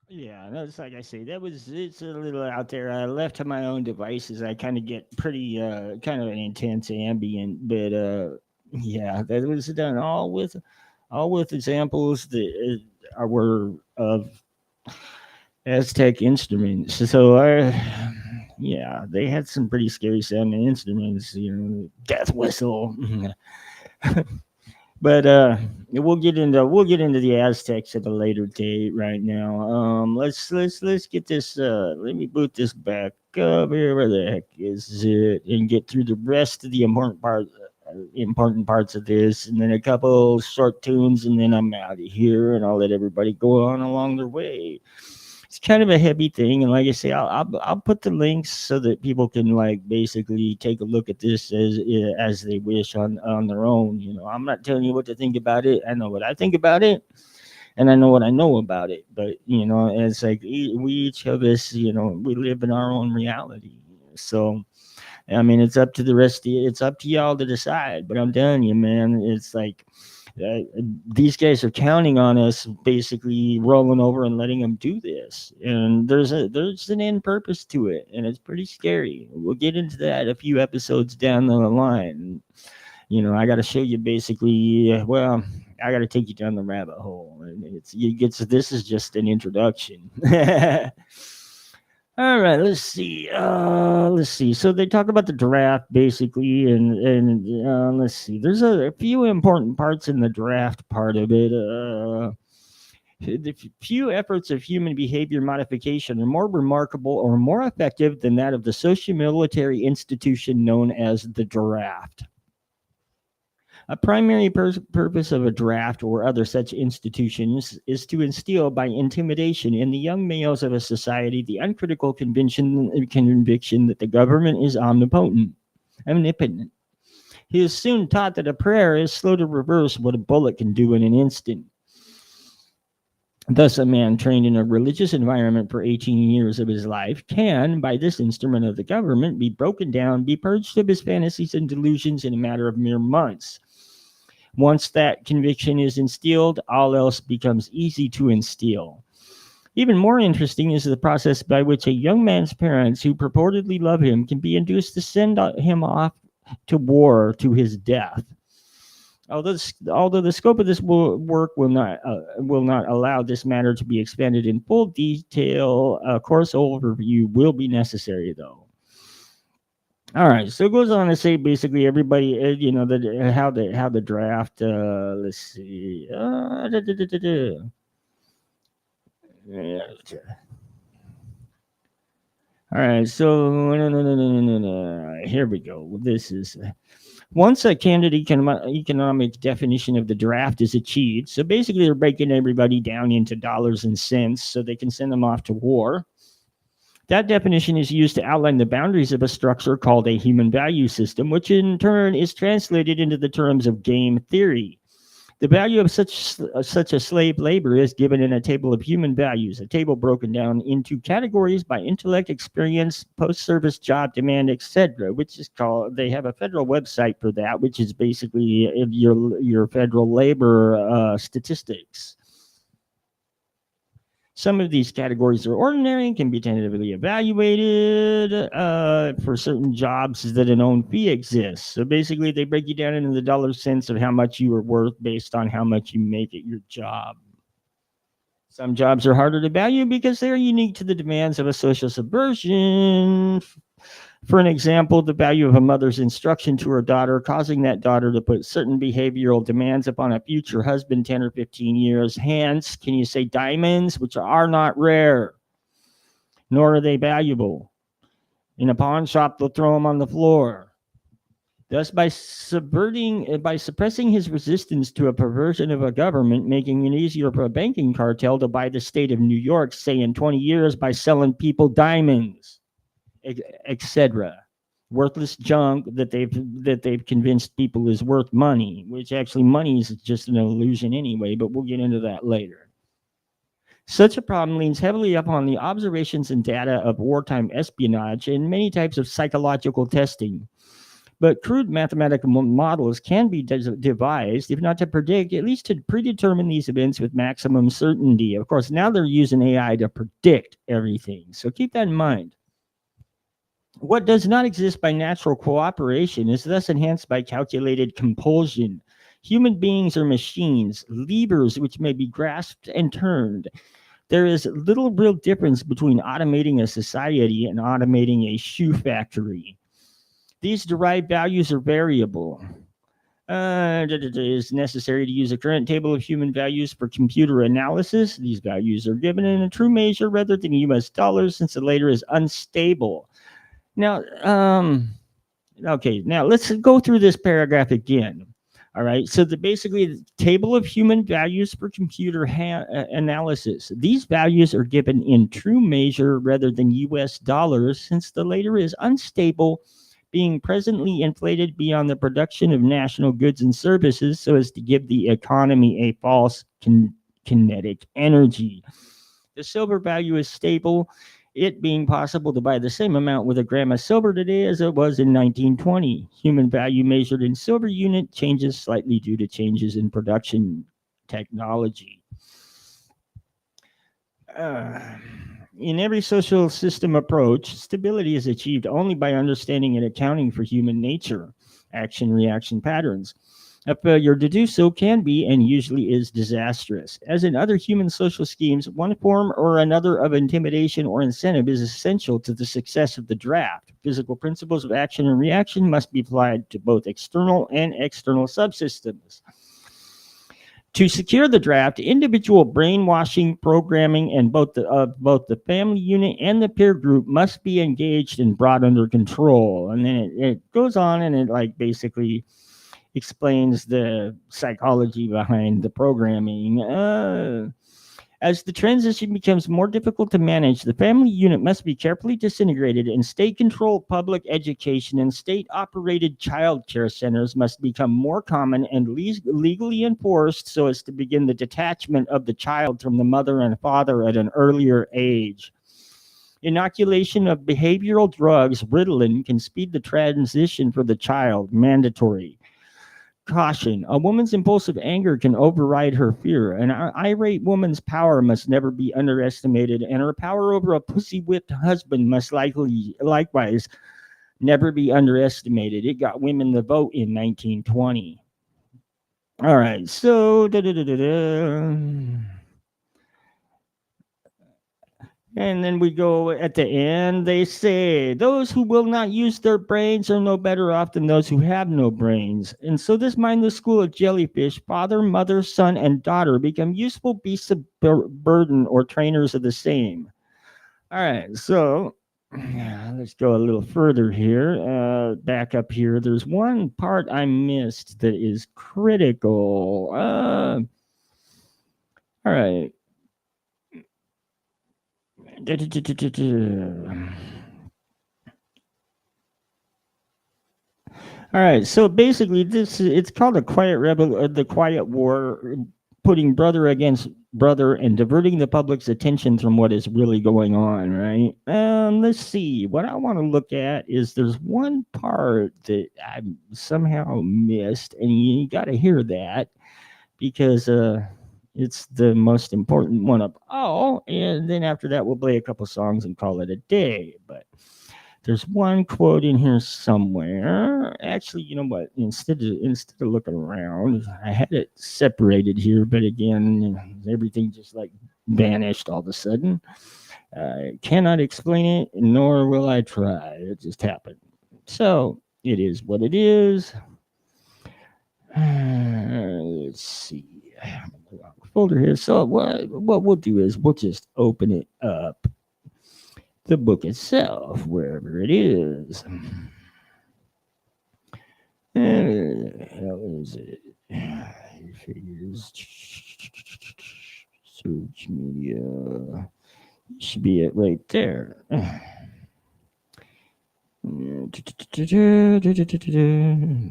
Yeah, that's like I say. It's a little out there. Left to my own devices, I kind of get pretty kind of an intense ambient, but yeah, that was done all with examples that were of Aztec instruments. So yeah, they had some pretty scary sounding instruments. You know, death whistle. But we'll get into the Aztecs at a later date. Right now, let's get this. Let me boot this back up here. Where the heck is it? And get through the rest of the important parts of this, and then a couple short tunes, and then I'm out of here, and I'll let everybody go on along their way. It's kind of a heavy thing, and like I say, I'll put the links so that people can like basically take a look at this as they wish on their own. You know, I'm not telling you what to think about it. I know what I think about it, and I know what I know about it. But you know, it's like we each of us, you know, we live in our own reality. So I mean, it's up to the rest of you. It's up to y'all to decide. But I'm telling you, man, it's like uh, these guys are counting on us, basically rolling over and letting them do this. And there's an end purpose to it, and it's pretty scary. We'll get into that a few episodes down the line. You know, I got to show you basically. Well, I got to take you down the rabbit hole. And this is just an introduction. All right, let's see. Let's see. So they talk about the draft basically, and let's see. There's a few important parts in the draft part of it. The few efforts of human behavior modification are more remarkable or more effective than that of the socio-military institution known as the draft. A primary purpose of a draft or other such institutions is to instill by intimidation in the young males of a society the uncritical conviction that the government is omnipotent. He is soon taught that a prayer is slow to reverse what a bullet can do in an instant. Thus, a man trained in a religious environment for 18 years of his life can, by this instrument of the government, be broken down, be purged of his fantasies and delusions in a matter of mere months. Once that conviction is instilled, all else becomes easy to instill. Even more interesting is the process by which a young man's parents, who purportedly love him, can be induced to send him off to war to his death. Although the scope of this work will not allow this matter to be expanded in full detail, a course overview will be necessary, though. All right, so it goes on to say basically everybody, you know, how the draft. Let's see. All right, so no. Here we go. This is once a candidate economic definition of the draft is achieved. So basically, they're breaking everybody down into dollars and cents so they can send them off to war. That definition is used to outline the boundaries of a structure called a human value system, which in turn is translated into the terms of game theory. The value of such a slave labor is given in a table of human values, a table broken down into categories by intellect, experience, post-service job demand, etc., which is called, they have a federal website for that, which is basically your federal labor statistics. Some of these categories are ordinary and can be tentatively evaluated for certain jobs that a known fee exists. So basically, they break you down into the dollar cents of how much you are worth based on how much you make at your job. Some jobs are harder to value because they are unique to the demands of a social subversion. For an example, the value of a mother's instruction to her daughter, causing that daughter to put certain behavioral demands upon a future husband 10 or 15 years. Hence, can you say diamonds, which are not rare, nor are they valuable. In a pawn shop, they'll throw them on the floor. Thus, by suppressing his resistance to a perversion of a government, making it easier for a banking cartel to buy the state of New York, say in 20 years, by selling people diamonds, etc. Worthless junk that they've convinced people is worth money, which actually money is just an illusion anyway, but we'll get into that later. Such a problem leans heavily upon the observations and data of wartime espionage and many types of psychological testing. But crude mathematical models can be devised, if not to predict, at least to predetermine these events with maximum certainty. Of course, now they're using AI to predict everything. So keep that in mind. What does not exist by natural cooperation is thus enhanced by calculated compulsion. Human beings are machines, levers which may be grasped and turned. There is little real difference between automating a society and automating a shoe factory. These derived values are variable. It is necessary to use a current table of human values for computer analysis. These values are given in a true measure rather than US dollars, since the later is unstable. Now, okay, now let's go through this paragraph again. All right, so basically the table of human values for computer analysis. These values are given in true measure rather than US dollars, since the later is unstable, being presently inflated beyond the production of national goods and services so as to give the economy a false kinetic energy. The silver value is stable, it being possible to buy the same amount with a gram of silver today as it was in 1920. Human value measured in silver unit changes slightly due to changes in production technology. In every social system approach, stability is achieved only by understanding and accounting for human nature, action-reaction patterns. A failure to do so can be and usually is disastrous. As in other human social schemes, one form or another of intimidation or incentive is essential to the success of the draft. Physical principles of action and reaction must be applied to both external and external subsystems. To secure the draft, individual brainwashing, programming, and both the family unit and the peer group must be engaged and brought under control. And then it goes on and it basically explains the psychology behind the programming. As the transition becomes more difficult to manage, the family unit must be carefully disintegrated, and state-controlled public education and state-operated child care centers must become more common and legally enforced so as to begin the detachment of the child from the mother and father at an earlier age. Inoculation of behavioral drugs, Ritalin, can speed the transition for the child. Mandatory. Caution. A woman's impulsive anger can override her fear. An irate woman's power must never be underestimated, and her power over a pussy-whipped husband must likewise never be underestimated. It got women the vote in 1920. All right, so and then we go at the end, they say, those who will not use their brains are no better off than those who have no brains. And so this mindless school of jellyfish, father, mother, son, and daughter, become useful beasts of burden or trainers of the same. All right, so let's go a little further here. Back up here, there's one part I missed that is critical. All right. All right, so basically, it's called a quiet the quiet war, putting brother against brother and diverting the public's attention from what is really going on, right? Let's see. What I want to look at is there's one part that I somehow missed, and you got to hear that because it's the most important one of all. And then after that, we'll play a couple songs and call it a day. But there's one quote in here somewhere. Actually, you know what? Instead of looking around, I had it separated here, but again, everything just like vanished all of a sudden. I cannot explain it, nor will I try. It just happened. So it is what it is. Let's see. I have a wrong folder here. So what we'll do is we'll just open it up. The book itself, wherever it is. Where the hell is it? Figures. Search media. Should be it right there.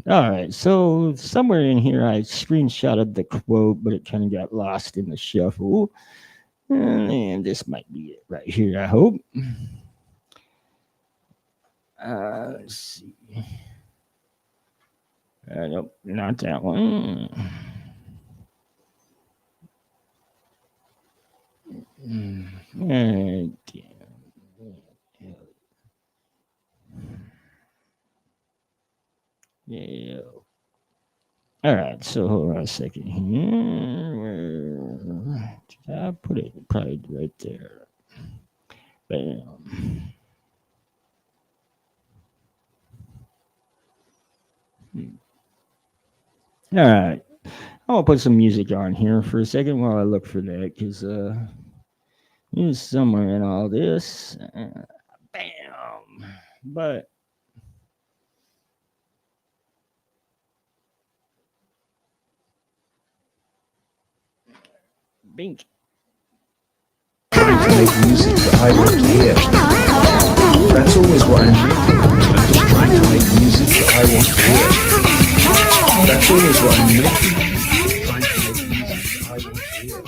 All right, so somewhere in here I screenshotted the quote, but it kind of got lost in the shuffle. And this might be it right here, I hope. Let's see. Nope, not that one. Yeah. All right, so hold on a second here. Where did I put it? Probably right there. Bam. All right. I'm gonna put some music on here for a second while I look for that, because it's somewhere in all this. Bam. But bink. Trying to make music that I want to hear. That's always what I'm making. I'm just trying to make music that I want to hear. That's always what I'm making. Trying to make music that I want to hear.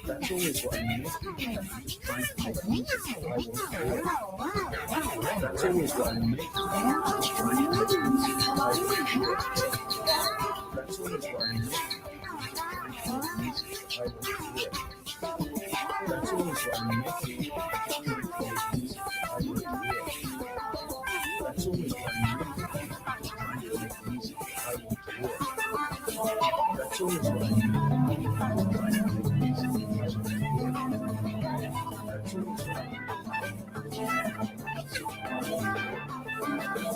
That's always what I'm making. I'm just trying to make music that I want to hear. That's always what I'm making. I'm just trying to make music that I want to hear. That's always what I'm making. I'm just trying to make music that I want to hear. That's always what I'm making. Just trying to make music that I want to hear. That's always what I'm making. Just trying to make music that I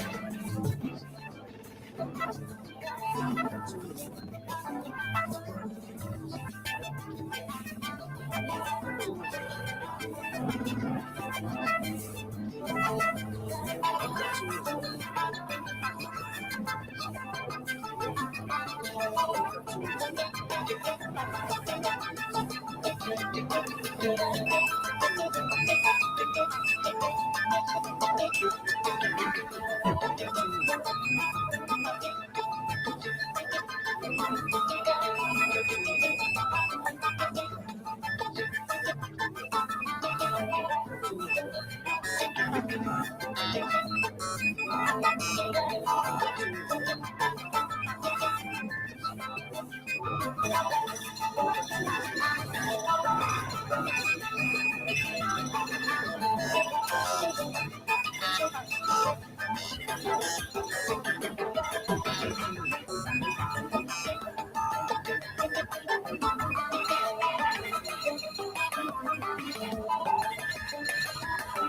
want to hear. That's always what I'm making. Just trying to make music that I want to hear.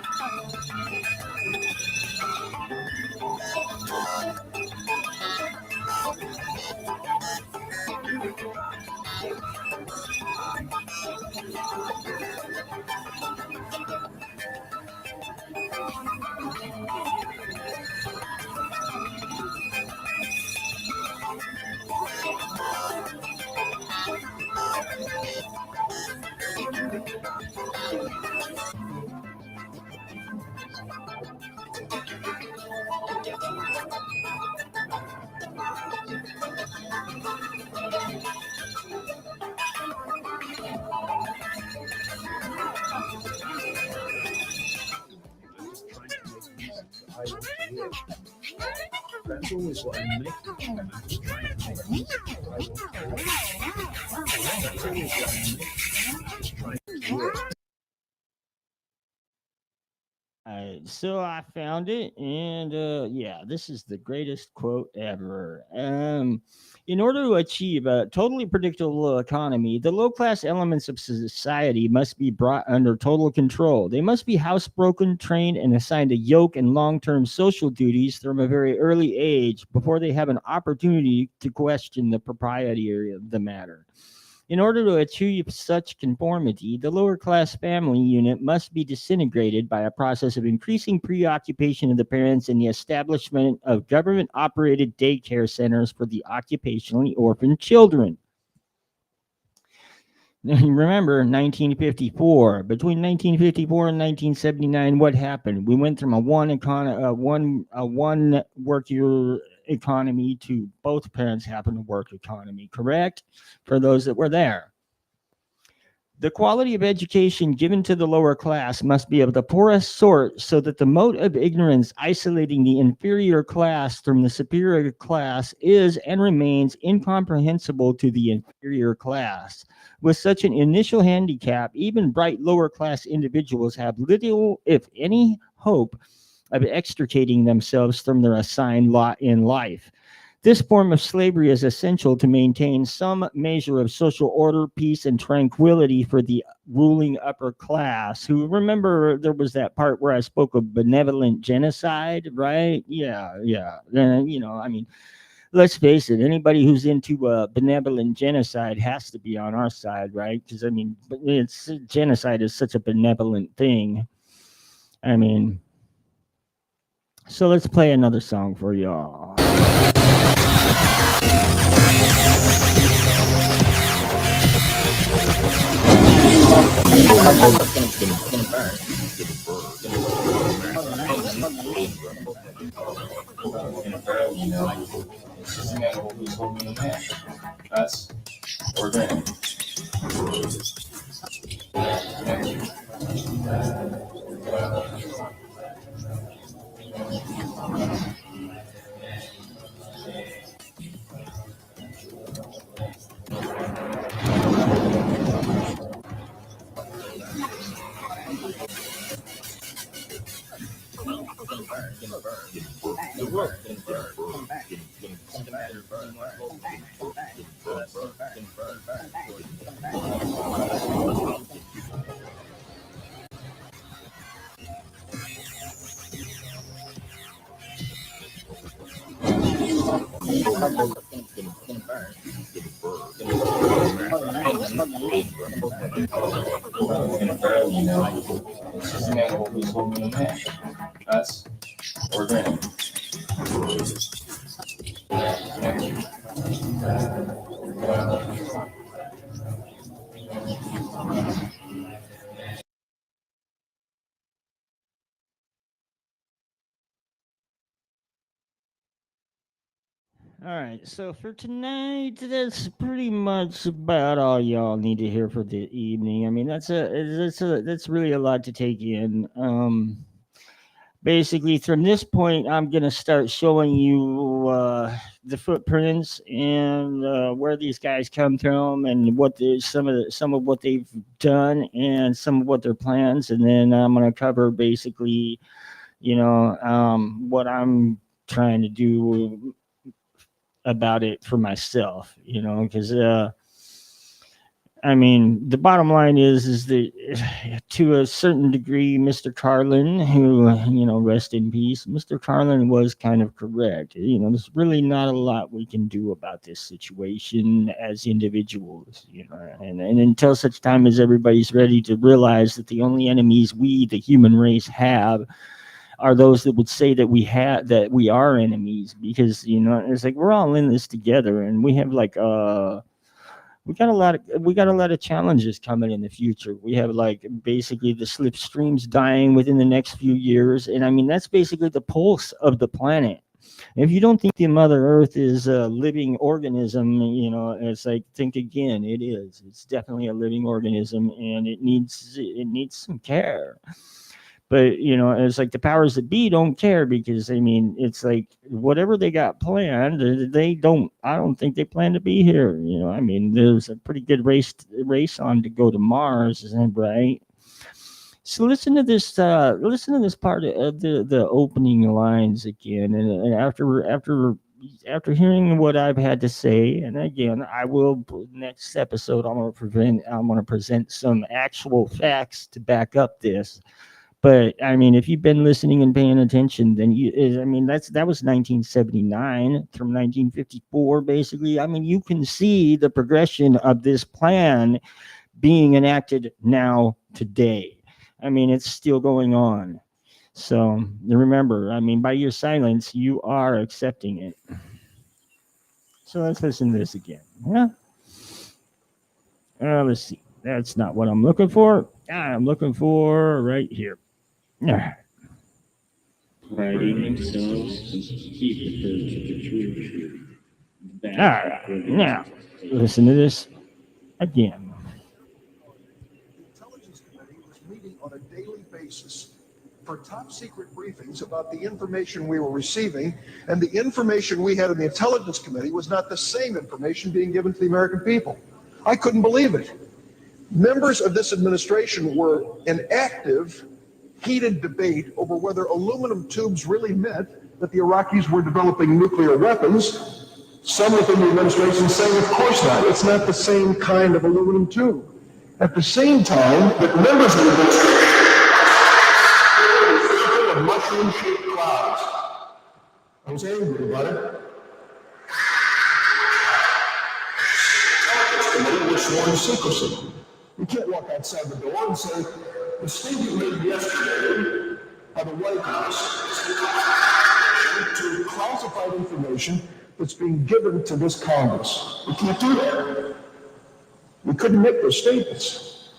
That's always what I'm making. That's always what I'm That's always what I'm making. I'm just trying to make music that I want to hear. That's always what I'm making. I'm just trying to hear. So I found it, and yeah, this is the greatest quote ever. In order to achieve a totally predictable economy, the low class elements of society must be brought under total control. They must be housebroken, trained, and assigned a yoke and long term social duties from a very early age before they have an opportunity to question the propriety of the matter. In order to achieve such conformity, the lower class family unit must be disintegrated by a process of increasing preoccupation of the parents and the establishment of government operated daycare centers for the occupationally orphaned children. Remember 1954. Between 1954 and 1979, what happened? We went from a one work year economy to both parents having to work economy, correct? For those that were there. The quality of education given to the lower class must be of the poorest sort, so that the mote of ignorance isolating the inferior class from the superior class is and remains incomprehensible to the inferior class. With such an initial handicap, even bright lower class individuals have little, if any, hope of extricating themselves from their assigned lot in life. This form of slavery is essential to maintain some measure of social order, peace, and tranquility for the ruling upper class. Who, remember, there was that part where I spoke of benevolent genocide, right? Yeah. I mean, let's face it, anybody who's into benevolent genocide has to be on our side, right? Because, I mean, genocide is such a benevolent thing. I mean, so let's play another song for y'all. That's organic. That's organic. All right, so for tonight, that's pretty much about all y'all need to hear for the evening. I mean, that's really a lot to take in. Basically, from this point, I'm gonna start showing you the footprints and where these guys come from and what some of what they've done and some of what their plans, and then I'm gonna cover basically, what I'm trying to do about it for myself, because I mean, the bottom line is that to a certain degree, Mr. Carlin, who, rest in peace, Mr. Carlin was kind of correct. There's really not a lot we can do about this situation as individuals, and until such time as everybody's ready to realize that the only enemies we, the human race, have are those that would say that we are enemies, because it's like we're all in this together, and we have like we got a lot of challenges coming in the future. We have like basically the slipstreams dying within the next few years, and I mean that's basically the pulse of the planet. If you don't think the Mother Earth is a living organism, it's like, think again. It is. It's definitely a living organism, and it needs some care. But it's like the powers that be don't care, because I mean, it's like whatever they got planned, I don't think they plan to be here. I mean, there's a pretty good race on to go to Mars, isn't it, right? So listen to this part of the opening lines again, and after hearing what I've had to say, and again, I will next episode I'm going to present some actual facts to back up this. But I mean, if you've been listening and paying attention, then that was 1979 from 1954, basically. I mean, you can see the progression of this plan being enacted now today. I mean, it's still going on. So remember, I mean, by your silence, you are accepting it. So let's listen to this again. Yeah. Let's see. That's not what I'm looking for. I'm looking for right here. Priding themselves to keep the truth. All right, now listen to this again. basis for top secret briefings about the information we were receiving, and the information we had in the Intelligence Committee was not the same information being given to the American people. I couldn't believe it. Members of this administration were in active, heated debate over whether aluminum tubes really meant that the Iraqis were developing nuclear weapons. Some within the administration saying, of course not, it's not the same kind of aluminum tube. At the same time, that members of the administration were of mushroom-shaped clouds. I was angry about it. The committee was sworn to secrecy. You can't walk outside the door and say, the statement made yesterday by the White House to classified information that's being given to this Congress. We can't do that. We couldn't make those statements.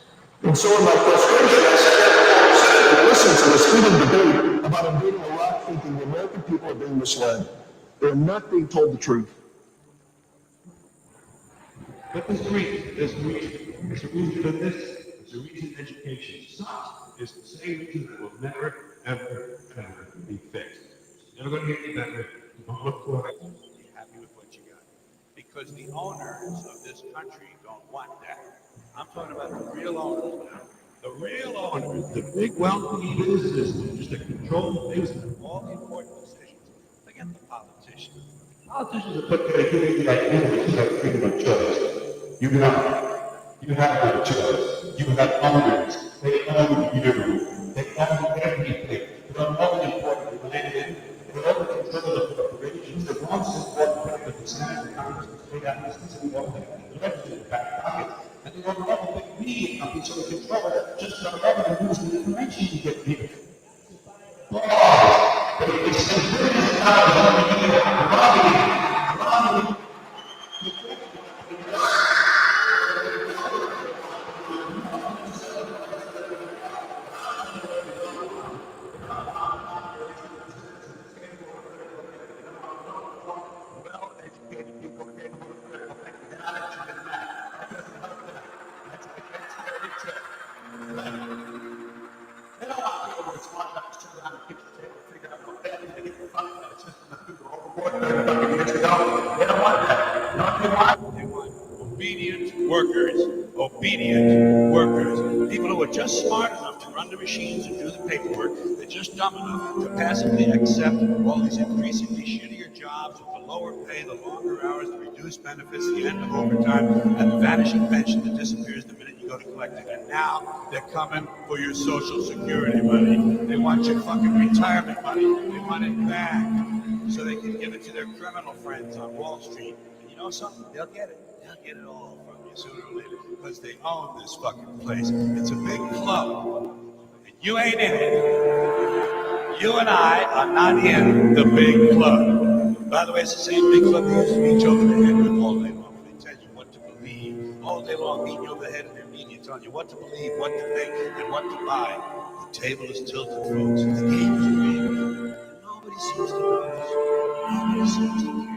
And so in my frustration, I listened to this heated debate about invading Iraq thinking the American people are being misled. They're not being told the truth. But there's a reason. There's a reason for this. There's a reason education sucks. It's the same reason that will never, ever, ever be fixed. It's never going to get any better. Don't look for it. Be happy with what you got. Because the owners of this country don't want that. I'm talking about the real owners now. The real owners, the big wealthy businesses that control the business, all the important decisions. Forget the politicians. Politicians are put there giving you that image of freedom of choice. You have no choice. You have owners. They own you. They own everything. They own all the important related. They own the control of the corporations. The most important part of the Senate, the Congress, the state administration, and the legislative back pocket. And they own all the big media companies so they control it just about all the news and information you get here. They spend billions of dollars every year robbing. Obedient workers, people who are just smart enough to run the machines and do the paperwork. They're just dumb enough to passively accept all these increasingly shittier jobs with the lower pay, the longer hours, the reduced benefits, the end of overtime, and the vanishing pension that disappears the minute you go to collect it. And now they're coming for your Social Security money. They want your fucking retirement money. They want it back so they can give it to their criminal friends on Wall Street. And you know something? They'll get it. They'll get it all from you sooner or later because they own this fucking place. It's a big club. And you ain't in it. You and I are not in the big club. By the way, it's the same big club they used to beat you over the head with all day long. They tell you what to believe. All day long, beating you over the head in their media, telling you what to believe, what to think, and what to buy. The table is tilted, folks. The game is rigged. Nobody seems to notice. Nobody seems to care.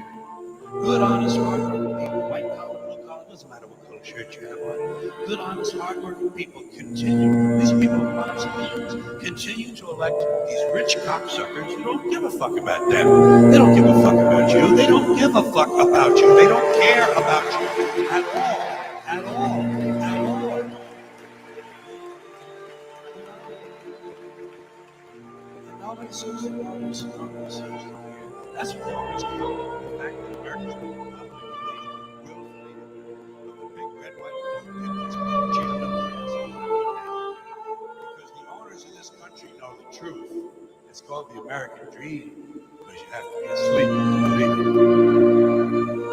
Good, honest, hard-working people, white collar, blue collar, doesn't matter what color shirt you have on. Good, honest, hard-working people continue, these people who want solutions, continue to elect these rich cocksuckers who don't give a fuck about them. They don't give a fuck about you. They don't give a fuck about you. They don't care about you at all. At all. At all. And nobody seems to notice. Nobody seems to care. That's what always killed the fact that Americans will not willfully, but the big red, white, and blue pickets being jammed up their asses. Because the owners of this country know the truth. It's called the American dream. Because you have to be asleep to believe it.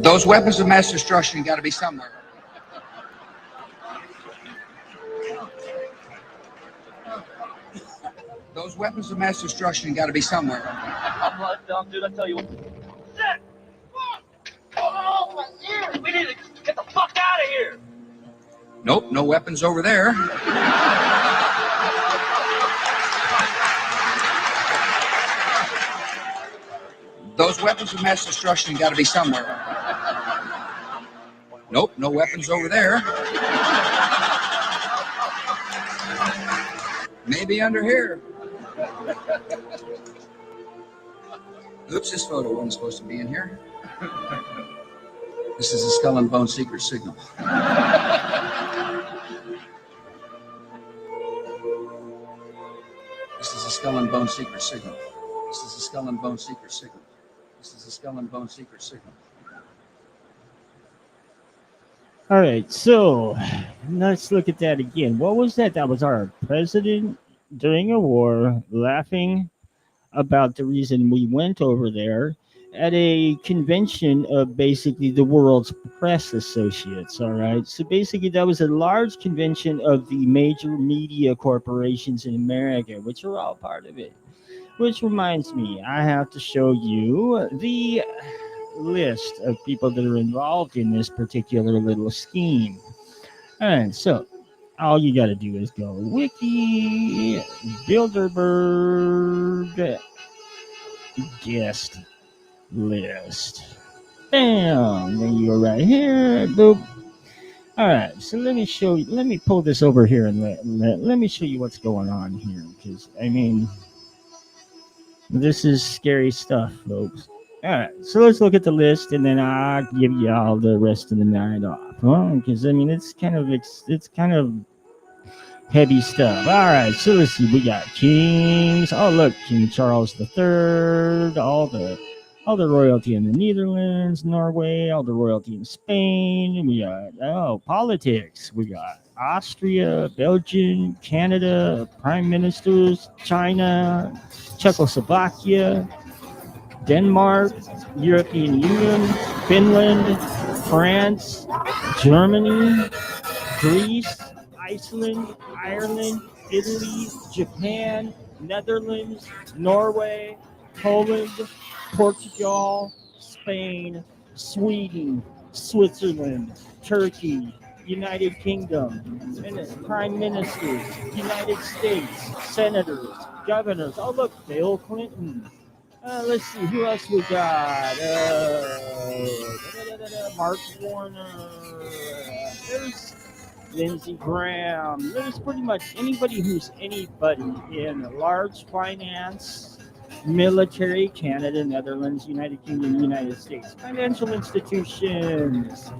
Those weapons of mass destruction got to be somewhere. Those weapons of mass destruction got to be somewhere. I'm like, dude, I tell you what. Shit! Oh, my ears! We need to get the fuck out of here! Nope, no weapons over there. Those weapons of mass destruction got to be somewhere. Nope, no weapons over there. Maybe under here. Oops, this photo wasn't supposed to be in here. This is a Skull and Bone secret signal. This is a Skull and Bone secret signal. This is a Skull and Bone secret signal. This is a Skull and Bone secret signal. All right, so let's look at that again. What was that? That was our president during a war laughing about the reason we went over there at a convention of basically the world's press associates. All right, so basically that was a large convention of the major media corporations in America, which are all part of it. Which reminds me, I have to show you the list of people that are involved in this particular little scheme. All right, so all you got to do is go Wiki Bilderberg guest list. Bam! Then you go right here. Boop. All right, so let me show you. Let me pull this over here and let me show you what's going on here. Because I mean, this is scary stuff, folks. All right, so let's look at the list, and then I'll give you all the rest of the night off. Because I mean, it's kind of heavy stuff. All right, so let's see. We got kings. Oh, look, King Charles III. All the royalty in the Netherlands, Norway. All the royalty in Spain. We got politics. We got Austria, Belgium, Canada, prime ministers, China, Czechoslovakia, Denmark, European Union, Finland, France, Germany, Greece, Iceland, Ireland, Italy, Japan, Netherlands, Norway, Poland, Portugal, Spain, Sweden, Switzerland, Turkey, United Kingdom, prime ministers, United States, senators, governors. Oh, look, Bill Clinton. Let's see, who else we got? Mark Warner. There's Lindsey Graham. There's pretty much anybody who's anybody in large finance, military, Canada, Netherlands, United Kingdom, United States. Financial institutions.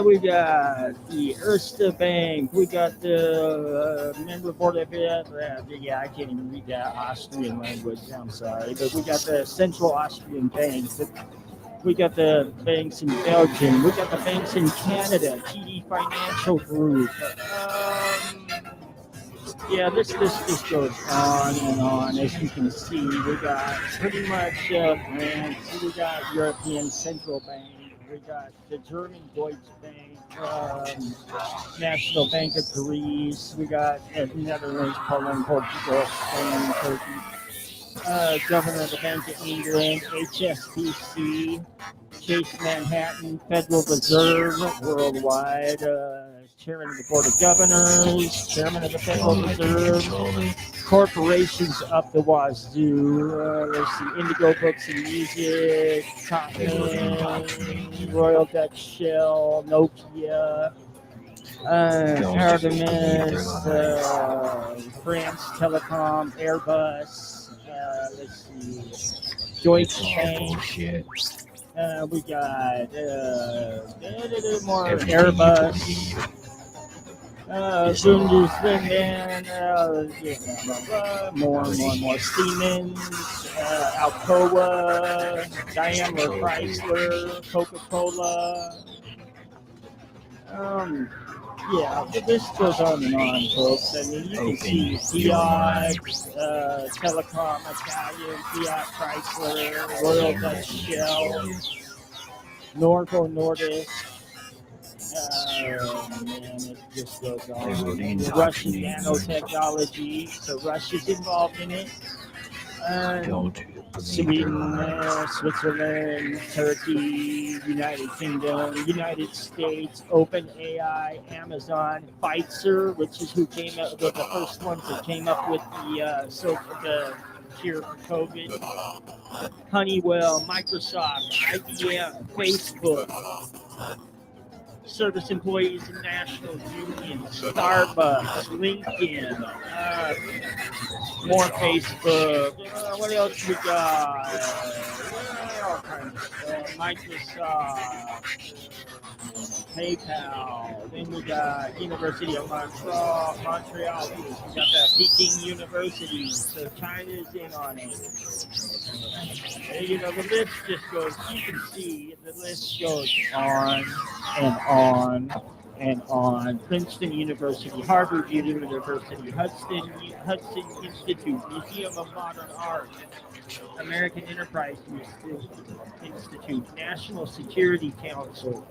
We got the Erste Bank. We got the member board of it. Yeah, I can't even read that Austrian language. I'm sorry, but we got the Central Austrian Bank. We got the banks in Belgium. We got the banks in Canada. TD Financial Group. Yeah, this just goes on and on. As you can see, we got pretty much France. We got European Central Bank. We got the German Deutsche Bank, National Bank of Greece. We got Netherlands, Poland, Portugal, Spain, Turkey. Governor of the Bank of England, HSBC, Chase Manhattan, Federal Reserve Worldwide, Chairman of the Board of Governors, Chairman of the Federal Reserve, corporations up the wazoo. Let's see, Indigo Books and Music, Tottenham, Royal Dutch Shell, Nokia, Artemis, France Telecom, Airbus. Let's see, Deutsche Bank. We got more Airbus. Bundesliga, more Siemens, Alcoa, Daimler Chrysler, Coca-Cola. Yeah, this goes on and on, folks. I mean, you can see Fiat, Telecom, Italian, Fiat Chrysler, Royal Dutch Shell, Norco Nordisk. Man, it just goes on. Russian nanotechnology, so Russia's involved in it. Sweden, Switzerland, Turkey, United Kingdom, United States, OpenAI, Amazon, Pfizer, which is who came up with the first ones that came up with the cure for COVID. Honeywell, Microsoft, IBM, Facebook, service employees and national unions, Starbucks, LinkedIn, more Facebook. What else we got? All kinds of stuff. Microsoft, PayPal. Then we got University of Montreal. We got that Peking University. So China's in on it. The list just goes. You can see the list goes on and on and on. Princeton University, Harvard University, Hudson Institute, Museum of Modern Art, American Enterprise Institute, National Security Council.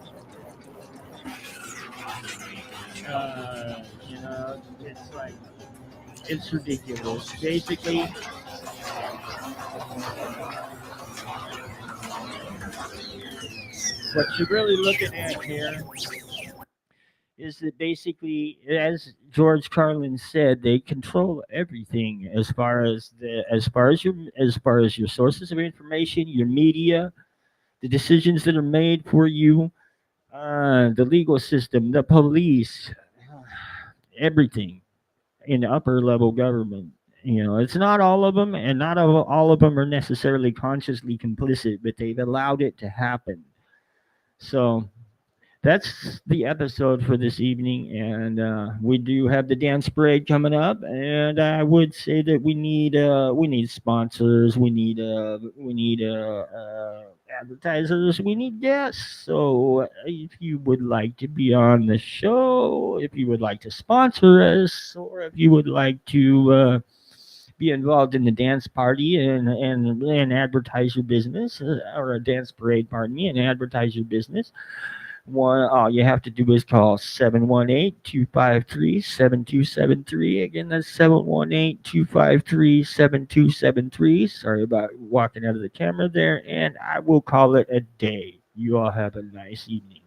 It's like, it's ridiculous. Basically, what you're really looking at here is that basically, as George Carlin said, they control everything as far as your sources of information, your media, the decisions that are made for you, the legal system, the police, everything in upper level government. It's not all of them, and not all of them are necessarily consciously complicit, but they've allowed it to happen. So that's the episode for this evening, and we do have the dance parade coming up, and I would say that we need sponsors, we need advertisers, we need guests. So if you would like to be on the show, if you would like to sponsor us, or if you would like to be involved in the dance party and advertise your business, or a dance parade, pardon me, and advertise your business. All you have to do is call 718-253-7273. Again, that's 718-253-7273. Sorry about walking out of the camera there, and I will call it a day. You all have a nice evening.